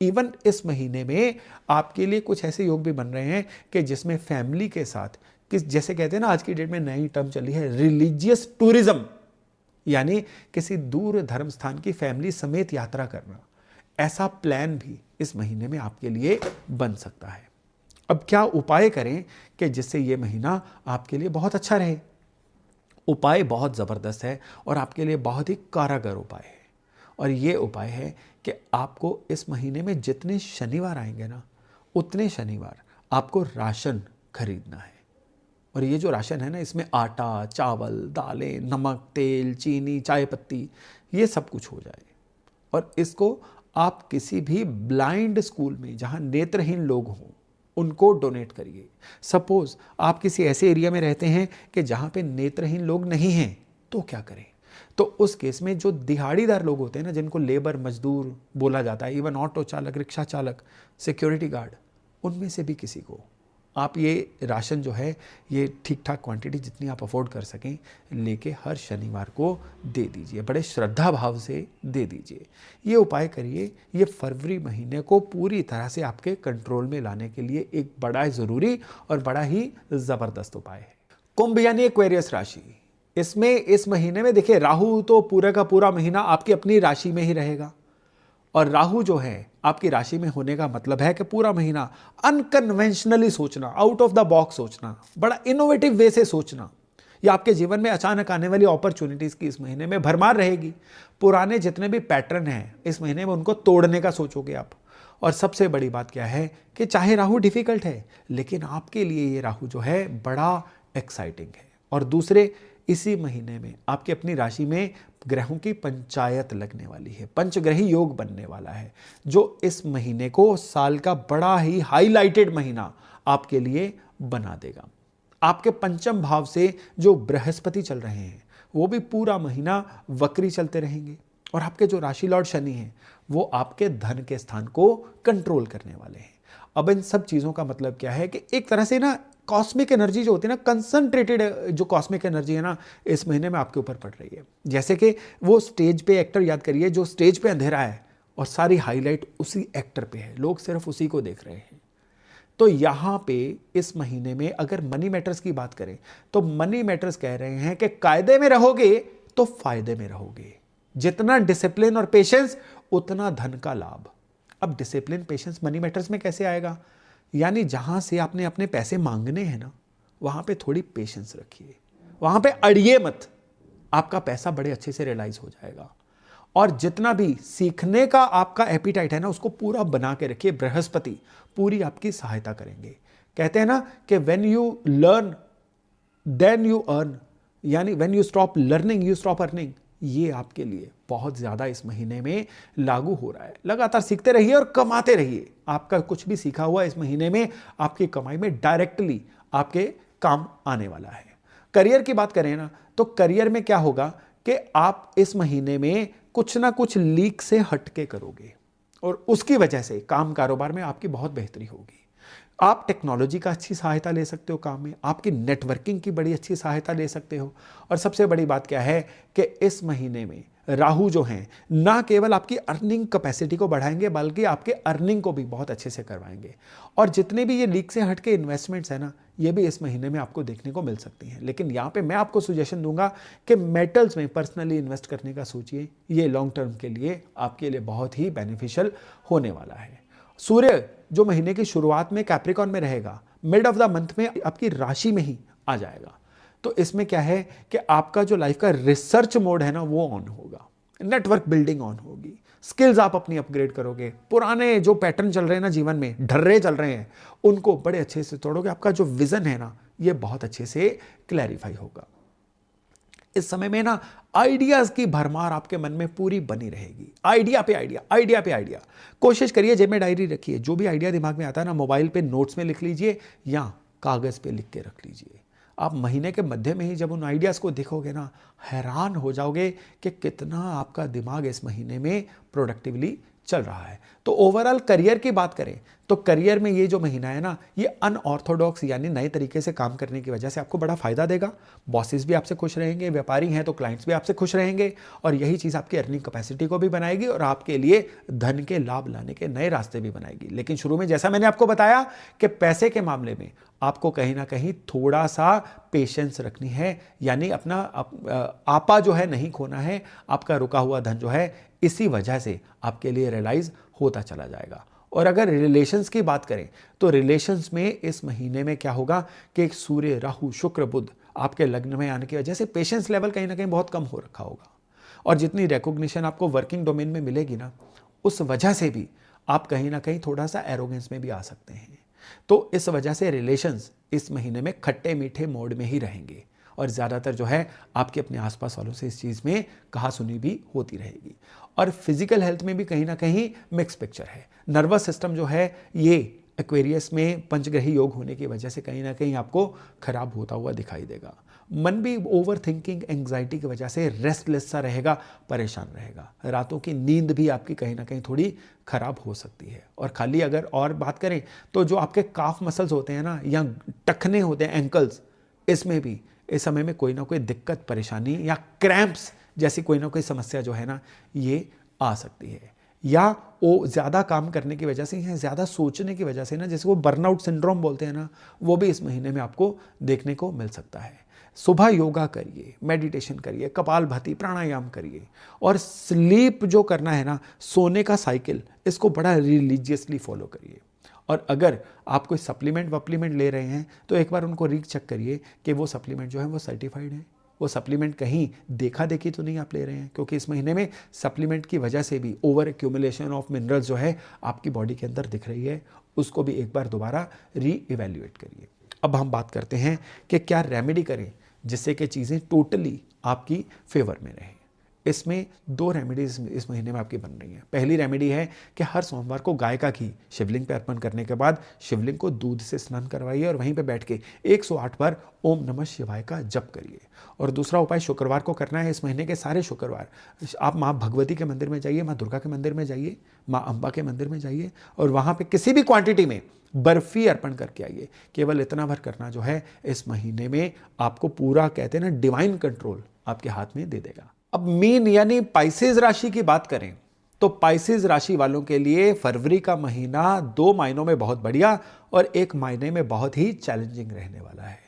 इवन इस महीने में आपके लिए कुछ ऐसे योग भी बन रहे हैं कि जिसमें फैमिली के साथ जैसे कहते हैं ना, आज की डेट में नई टर्म चली है रिलीजियस टूरिज्म, यानी किसी दूर धर्म स्थान की फैमिली समेत यात्रा करना, ऐसा प्लान भी इस महीने में आपके लिए बन सकता है। अब क्या उपाय करें कि जिससे ये महीना आपके लिए बहुत अच्छा रहे? उपाय बहुत ज़बरदस्त है और आपके लिए बहुत ही कारगर उपाय है, और ये उपाय है कि आपको इस महीने में जितने शनिवार आएंगे ना, उतने शनिवार आपको राशन खरीदना है। और ये जो राशन है ना, इसमें आटा, चावल, दालें, नमक, तेल, चीनी, चाय पत्ती, ये सब कुछ हो जाए। और इसको आप किसी भी ब्लाइंड स्कूल में जहाँ नेत्रहीन लोग हों उनको डोनेट करिए। सपोज आप किसी ऐसे एरिया में रहते हैं कि जहाँ पे नेत्रहीन लोग नहीं हैं, तो क्या करें? तो उस केस में जो दिहाड़ीदार लोग होते हैं ना, जिनको लेबर मजदूर बोला जाता है, इवन ऑटो चालक, रिक्शा चालक, सिक्योरिटी गार्ड, उनमें से भी किसी को आप ये राशन जो है ये ठीक ठाक क्वांटिटी जितनी आप अफोर्ड कर सकें लेके हर शनिवार को दे दीजिए। बड़े श्रद्धा भाव से दे दीजिए। ये उपाय करिए। ये फरवरी महीने को पूरी तरह से आपके कंट्रोल में लाने के लिए एक बड़ा ज़रूरी और बड़ा ही ज़बरदस्त उपाय है। कुंभ यानी एक्वेरियस राशि, इसमें इस महीने में देखिए राहु तो पूरा का पूरा महीना आपकी अपनी राशि में ही रहेगा, और राहु जो है आपकी राशि में होने का मतलब है कि पूरा महीना अनकन्वेंशनली सोचना, आउट ऑफ द बॉक्स सोचना, बड़ा इनोवेटिव वे से सोचना, या आपके जीवन में अचानक आने वाली अपॉर्चुनिटीज की इस महीने में भरमार रहेगी। पुराने जितने भी पैटर्न हैं इस महीने में उनको तोड़ने का सोचोगे आप। और सबसे बड़ी बात क्या है कि चाहे राहु डिफिकल्ट है, लेकिन आपके लिए ये राहु जो है बड़ा एक्साइटिंग है। और दूसरे, इसी महीने में आपकी अपनी राशि में ग्रहों की पंचायत लगने वाली है, पंचग्रही योग बनने वाला है, जो इस महीने को साल का बड़ा ही हाईलाइटेड महीना आपके लिए बना देगा। आपके पंचम भाव से जो बृहस्पति चल रहे हैं वो भी पूरा महीना वक्री चलते रहेंगे, और आपके जो राशि लॉर्ड शनि हैं वो आपके धन के स्थान को कंट्रोल करने वाले हैं। अब इन सब चीज़ों का मतलब क्या है कि एक तरह से ना कॉस्मिक एनर्जी जो होती है ना, कंसंट्रेटेड जो कॉस्मिक एनर्जी है ना, इस महीने में आपके ऊपर पड़ रही है। जैसे कि वो स्टेज पे एक्टर याद करिए, जो स्टेज पे अंधेरा है और सारी हाईलाइट उसी एक्टर पे है, लोग सिर्फ उसी को देख रहे हैं। तो यहाँ पे इस महीने में अगर मनी मैटर्स की बात करें तो मनी मैटर्स कह रहे हैं कि कायदे में रहोगे तो फायदे में रहोगे। जितना डिसिप्लिन और पेशेंस उतना धन का लाभ। अब डिसिप्लिन, पेशेंस मनी मैटर्स में कैसे आएगा? यानी जहां से आपने अपने पैसे मांगने हैं ना, वहां पे थोड़ी पेशेंस रखिए, वहां पे अड़िए मत, आपका पैसा बड़े अच्छे से रियलाइज हो जाएगा। और जितना भी सीखने का आपका एपिटाइट है ना, उसको पूरा बना के रखिए। बृहस्पति पूरी आपकी सहायता करेंगे। कहते हैं ना कि when you learn then you earn, यानी when you stop learning you stop earning. ये आपके लिए बहुत ज़्यादा इस महीने में लागू हो रहा है। लगातार सीखते रहिए और कमाते रहिए। आपका कुछ भी सीखा हुआ इस महीने में आपकी कमाई में डायरेक्टली आपके काम आने वाला है। करियर की बात करें ना, तो करियर में क्या होगा कि आप इस महीने में कुछ ना कुछ लीक से हटके करोगे और उसकी वजह से काम कारोबार में आपकी बहुत बेहतरी होगी। आप टेक्नोलॉजी का अच्छी सहायता ले सकते हो काम में, आपकी नेटवर्किंग की बड़ी अच्छी सहायता ले सकते हो। और सबसे बड़ी बात क्या है कि इस महीने में राहु जो हैं ना केवल आपकी अर्निंग कैपेसिटी को बढ़ाएंगे बल्कि आपके अर्निंग को भी बहुत अच्छे से करवाएंगे। और जितने भी ये लीक से हटके इन्वेस्टमेंट्स है ना, ये भी इस महीने में आपको देखने को मिल सकती हैं। लेकिन यहाँ पे मैं आपको सजेशन दूंगा कि मेटल्स में पर्सनली इन्वेस्ट करने का सोचिए। ये लॉन्ग टर्म के लिए आपके लिए बहुत ही बेनिफिशियल होने वाला है। सूर्य जो महीने की शुरुआत में कैप्रिकॉन में रहेगा, मिड ऑफ द मंथ में आपकी राशि में ही आ जाएगा। तो इसमें क्या है कि आपका जो लाइफ का रिसर्च मोड है ना, वो ऑन होगा, नेटवर्क बिल्डिंग ऑन होगी, स्किल्स आप अपनी अपग्रेड करोगे, पुराने जो पैटर्न चल रहे हैं ना जीवन में, ढर्रे चल रहे हैं, उनको बड़े अच्छे से तोड़ोगे। आपका जो विजन है ना, ये बहुत अच्छे से क्लैरिफाई होगा। इस समय में ना आइडियाज की भरमार आपके मन में पूरी बनी रहेगी। आइडिया पे आइडिया, आइडिया पे आइडिया। कोशिश करिए जेब में डायरी रखिए, जो भी आइडिया दिमाग में आता है ना, मोबाइल पे नोट्स में लिख लीजिए या कागज पे लिख के रख लीजिए। आप महीने के मध्य में ही जब उन आइडियाज़ को देखोगे ना, हैरान हो जाओगे कि कितना आपका दिमाग इस महीने में प्रोडक्टिवली चल रहा है। तो ओवरऑल करियर की बात करें तो करियर में ये जो महीना है ना, ये अनऑर्थोडॉक्स यानी नए तरीके से काम करने की वजह से आपको बड़ा फायदा देगा। बॉसेस भी आपसे खुश रहेंगे, व्यापारी हैं तो क्लाइंट्स भी आपसे खुश रहेंगे, और यही चीज़ आपकी अर्निंग कैपेसिटी को भी बनाएगी और आपके लिए धन के लाभ लाने के नए रास्ते भी बनाएगी। लेकिन शुरू में जैसा मैंने आपको बताया कि पैसे के मामले में आपको कहीं ना कहीं थोड़ा सा पेशेंस रखनी है, यानी अपना आपा जो है नहीं खोना है। आपका रुका हुआ धन जो है इसी वजह से आपके लिए रियलाइज होता चला जाएगा। और अगर रिलेशंस की बात करें तो रिलेशंस में इस महीने में क्या होगा कि एक सूर्य, राहु, शुक्र, बुध आपके लग्न में आने की वजह से पेशेंस लेवल कहीं ना कहीं बहुत कम हो रखा होगा, और जितनी रिकॉग्निशन आपको वर्किंग डोमेन में मिलेगी ना, उस वजह से भी आप कहीं ना कहीं थोड़ा सा एरोगेंस में भी आ सकते हैं। तो इस वजह से रिलेशंस इस महीने में खट्टे मीठे मोड में ही रहेंगे, और ज़्यादातर जो है आपके अपने आसपास वालों से इस चीज़ में कहा सुनी भी होती रहेगी। और फिजिकल हेल्थ में भी कहीं ना कहीं मिक्स पिक्चर है। नर्वस सिस्टम जो है ये एक्वेरियस में पंचग्रही योग होने की वजह से कहीं ना कहीं आपको खराब होता हुआ दिखाई देगा। मन भी ओवर थिंकिंग, एंग्जाइटी की वजह से रेस्टलेस सा रहेगा, परेशान रहेगा। रातों की नींद भी आपकी कहीं ना कहीं थोड़ी खराब हो सकती है। और खाली अगर और बात करें तो जो आपके काफ मसल्स होते हैं ना, या टखने होते हैं एंकल्स, इसमें भी इस समय में कोई ना कोई दिक्कत, परेशानी या क्रैम्प्स जैसी कोई ना कोई समस्या जो है ना, ये आ सकती है। या वो ज़्यादा काम करने की वजह से या ज़्यादा सोचने की वजह से ना, जैसे वो बर्नआउट सिंड्रोम बोलते हैं ना, वो भी इस महीने में आपको देखने को मिल सकता है। सुबह योगा करिए, मेडिटेशन करिए, कपालभाति, प्राणायाम करिए, और स्लीप जो करना है ना, सोने का साइकिल, इसको बड़ा रिलीजियसली फॉलो करिए। और अगर आप कोई सप्लीमेंट ले रहे हैं तो एक बार उनको रीचेक करिए कि वो सप्लीमेंट जो है वो सर्टिफाइड है, वो सप्लीमेंट कहीं देखा देखी तो नहीं आप ले रहे हैं, क्योंकि इस महीने में सप्लीमेंट की वजह से भी ओवर एक्यूमुलेशन ऑफ मिनरल्स जो है आपकी बॉडी के अंदर दिख रही है, उसको भी एक बार दोबारा री-इवैल्यूएट करिए। अब हम बात करते हैं कि क्या रेमेडी करें जिससे कि चीज़ें टोटली आपकी फेवर में रहें। इसमें 2 रेमेडीज इस महीने में आपकी बन रही हैं। पहली रेमेडी है कि हर सोमवार को गाय का घी शिवलिंग पे अर्पण करने के बाद शिवलिंग को दूध से स्नान करवाइए और वहीं पे बैठ के 108 बार ओम नमः शिवाय का जप करिए। और दूसरा उपाय शुक्रवार को करना है। इस महीने के सारे शुक्रवार आप माँ भगवती के मंदिर में जाइए, माँ दुर्गा के मंदिर में जाइए, माँ अम्बा के मंदिर में जाइए, और वहाँ पर किसी भी क्वांटिटी में बर्फी अर्पण करके आइए। केवल इतना भर करना जो है इस महीने में आपको पूरा, कहते हैं ना, डिवाइन कंट्रोल आपके हाथ में दे देगा। अब मीन यानी पाइसेस राशि की बात करें तो पाइसेस राशि वालों के लिए फरवरी का महीना 2 मायनों में बहुत बढ़िया और 1 मायने में बहुत ही चैलेंजिंग रहने वाला है।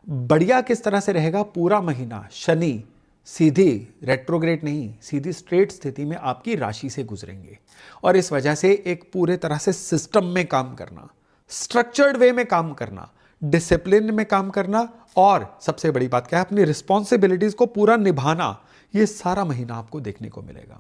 बढ़िया किस तरह से रहेगा? पूरा महीना शनि सीधी, रेट्रोग्रेड नहीं, सीधी स्ट्रेट स्थिति में आपकी राशि से गुजरेंगे, और इस वजह से एक पूरे तरह से सिस्टम में काम करना, स्ट्रक्चर्ड वे में काम करना, डिसिप्लिन में काम करना, और सबसे बड़ी बात क्या है, अपनी रिस्पॉन्सिबिलिटीज को पूरा निभाना, ये सारा महीना आपको देखने को मिलेगा।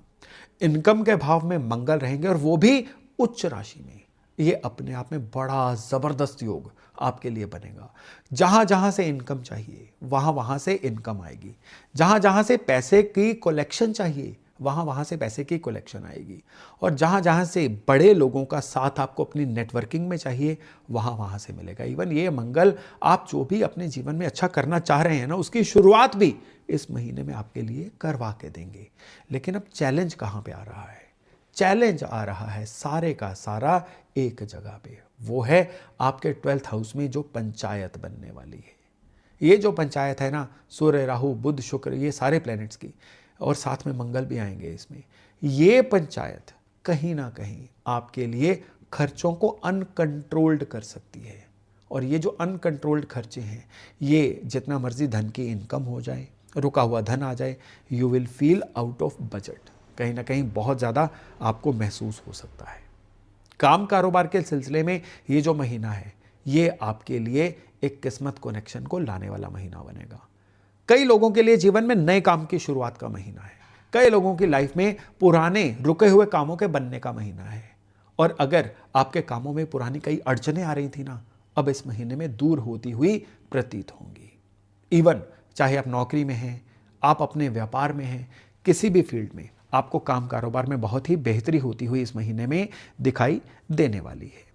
इनकम के भाव में मंगल रहेंगे और वो भी उच्च राशि में। ये अपने आप में बड़ा जबरदस्त योग आपके लिए बनेगा। जहां जहां से इनकम चाहिए वहां वहां से इनकम आएगी, जहां जहां से पैसे की कलेक्शन चाहिए वहां वहां से पैसे की कलेक्शन आएगी, और जहां जहां से बड़े लोगों का साथ आपको अपनी नेटवर्किंग में चाहिए वहां वहां से मिलेगा। इवन ये मंगल आप जो भी अपने जीवन में अच्छा करना चाह रहे हैं ना, उसकी शुरुआत भी इस महीने में आपके लिए करवा के देंगे। लेकिन अब चैलेंज कहां पे आ रहा है? चैलेंज आ रहा है सारे का सारा एक जगह पे, वो है आपके 12th हाउस में जो पंचायत बनने वाली है। ये जो पंचायत है ना, सूर्य, राहु, बुध, शुक्र, ये सारे प्लैनेट्स की, और साथ में मंगल भी आएंगे इसमें। ये पंचायत कहीं ना कहीं आपके लिए खर्चों को अनकंट्रोल्ड कर सकती है, और ये जो अनकंट्रोल्ड खर्चे हैं, ये जितना मर्जी धन की इनकम हो जाए, रुका हुआ धन आ जाए, you will feel out of budget, कहीं ना कहीं बहुत ज़्यादा आपको महसूस हो सकता है। काम कारोबार के सिलसिले में ये जो महीना है, ये आपके लिए एक किस्मत कनेक्शन को लाने वाला महीना बनेगा। कई लोगों के लिए जीवन में नए काम की शुरुआत का महीना है। कई लोगों की लाइफ में पुराने रुके हुए कामों के बनने का महीना है, और अगर आपके कामों में पुरानी कई अड़चनें आ रही थी ना, अब इस महीने में दूर होती हुई प्रतीत होंगी। इवन चाहे आप नौकरी में हैं, आप अपने व्यापार में हैं, किसी भी फील्ड में आपको काम कारोबार में बहुत ही बेहतरी होती हुई इस महीने में दिखाई देने वाली है।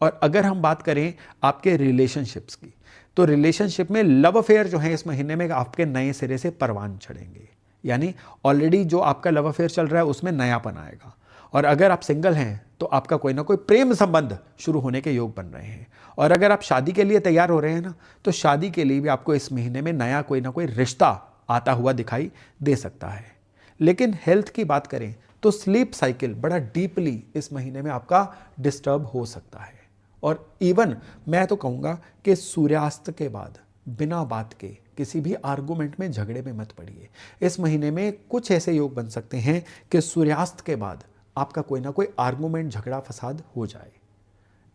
और अगर हम बात करें आपके रिलेशनशिप्स की, तो रिलेशनशिप में लव अफेयर जो है इस महीने में आपके नए सिरे से परवान चढ़ेंगे। यानी ऑलरेडी जो आपका लव अफेयर चल रहा है उसमें नयापन आएगा। और अगर आप सिंगल हैं तो आपका कोई ना कोई प्रेम संबंध शुरू होने के योग बन रहे हैं। और अगर आप शादी के लिए तैयार हो रहे हैं ना, तो शादी के लिए भी आपको इस महीने में नया कोई ना कोई रिश्ता आता हुआ दिखाई दे सकता है। लेकिन हेल्थ की बात करें तो स्लीप साइकिल बड़ा डीपली इस महीने में आपका डिस्टर्ब हो सकता है। और इवन मैं तो कहूँगा कि सूर्यास्त के बाद बिना बात के किसी भी आर्गुमेंट में झगड़े में मत पड़िए। इस महीने में कुछ ऐसे योग बन सकते हैं कि सूर्यास्त के बाद आपका कोई ना कोई आर्गुमेंट, झगड़ा, फसाद हो जाए।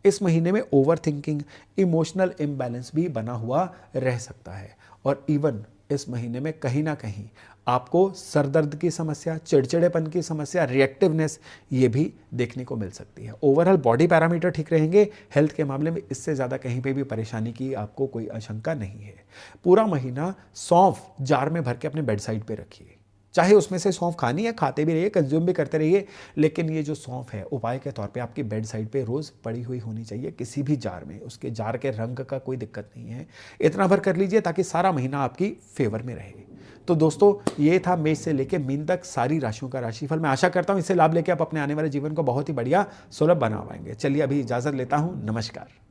इस महीने में ओवर थिंकिंग, इमोशनल इम्बैलेंस भी बना हुआ रह सकता है। और इवन इस महीने में कहीं ना कहीं आपको सरदर्द की समस्या, चिड़चिड़ेपन की समस्या, रिएक्टिवनेस, ये भी देखने को मिल सकती है। ओवरऑल बॉडी पैरामीटर ठीक रहेंगे। हेल्थ के मामले में इससे ज़्यादा कहीं पे भी परेशानी की आपको कोई आशंका नहीं है। पूरा महीना सौंफ जार में भर के अपने बेड साइड पे रखिए। चाहे उसमें से सौंफ खानी है, खाते भी रहिए, कंज्यूम भी करते रहिए, लेकिन ये जो सौंफ है उपाय के तौर पे आपकी बेड साइड पे रोज़ पड़ी हुई होनी चाहिए किसी भी जार में। उसके जार के रंग का कोई दिक्कत नहीं है। इतना भर कर लीजिए ताकि सारा महीना आपकी फेवर में रहे। तो दोस्तों, ये था मेष से लेकर मीन तक सारी राशियों का राशिफल। मैं आशा करता हूँ इससे लाभ लेके आप अपने आने वाले जीवन को बहुत ही बढ़िया सुलभ बना पाएंगे। चलिए अभी इजाज़त लेता हूँ। नमस्कार।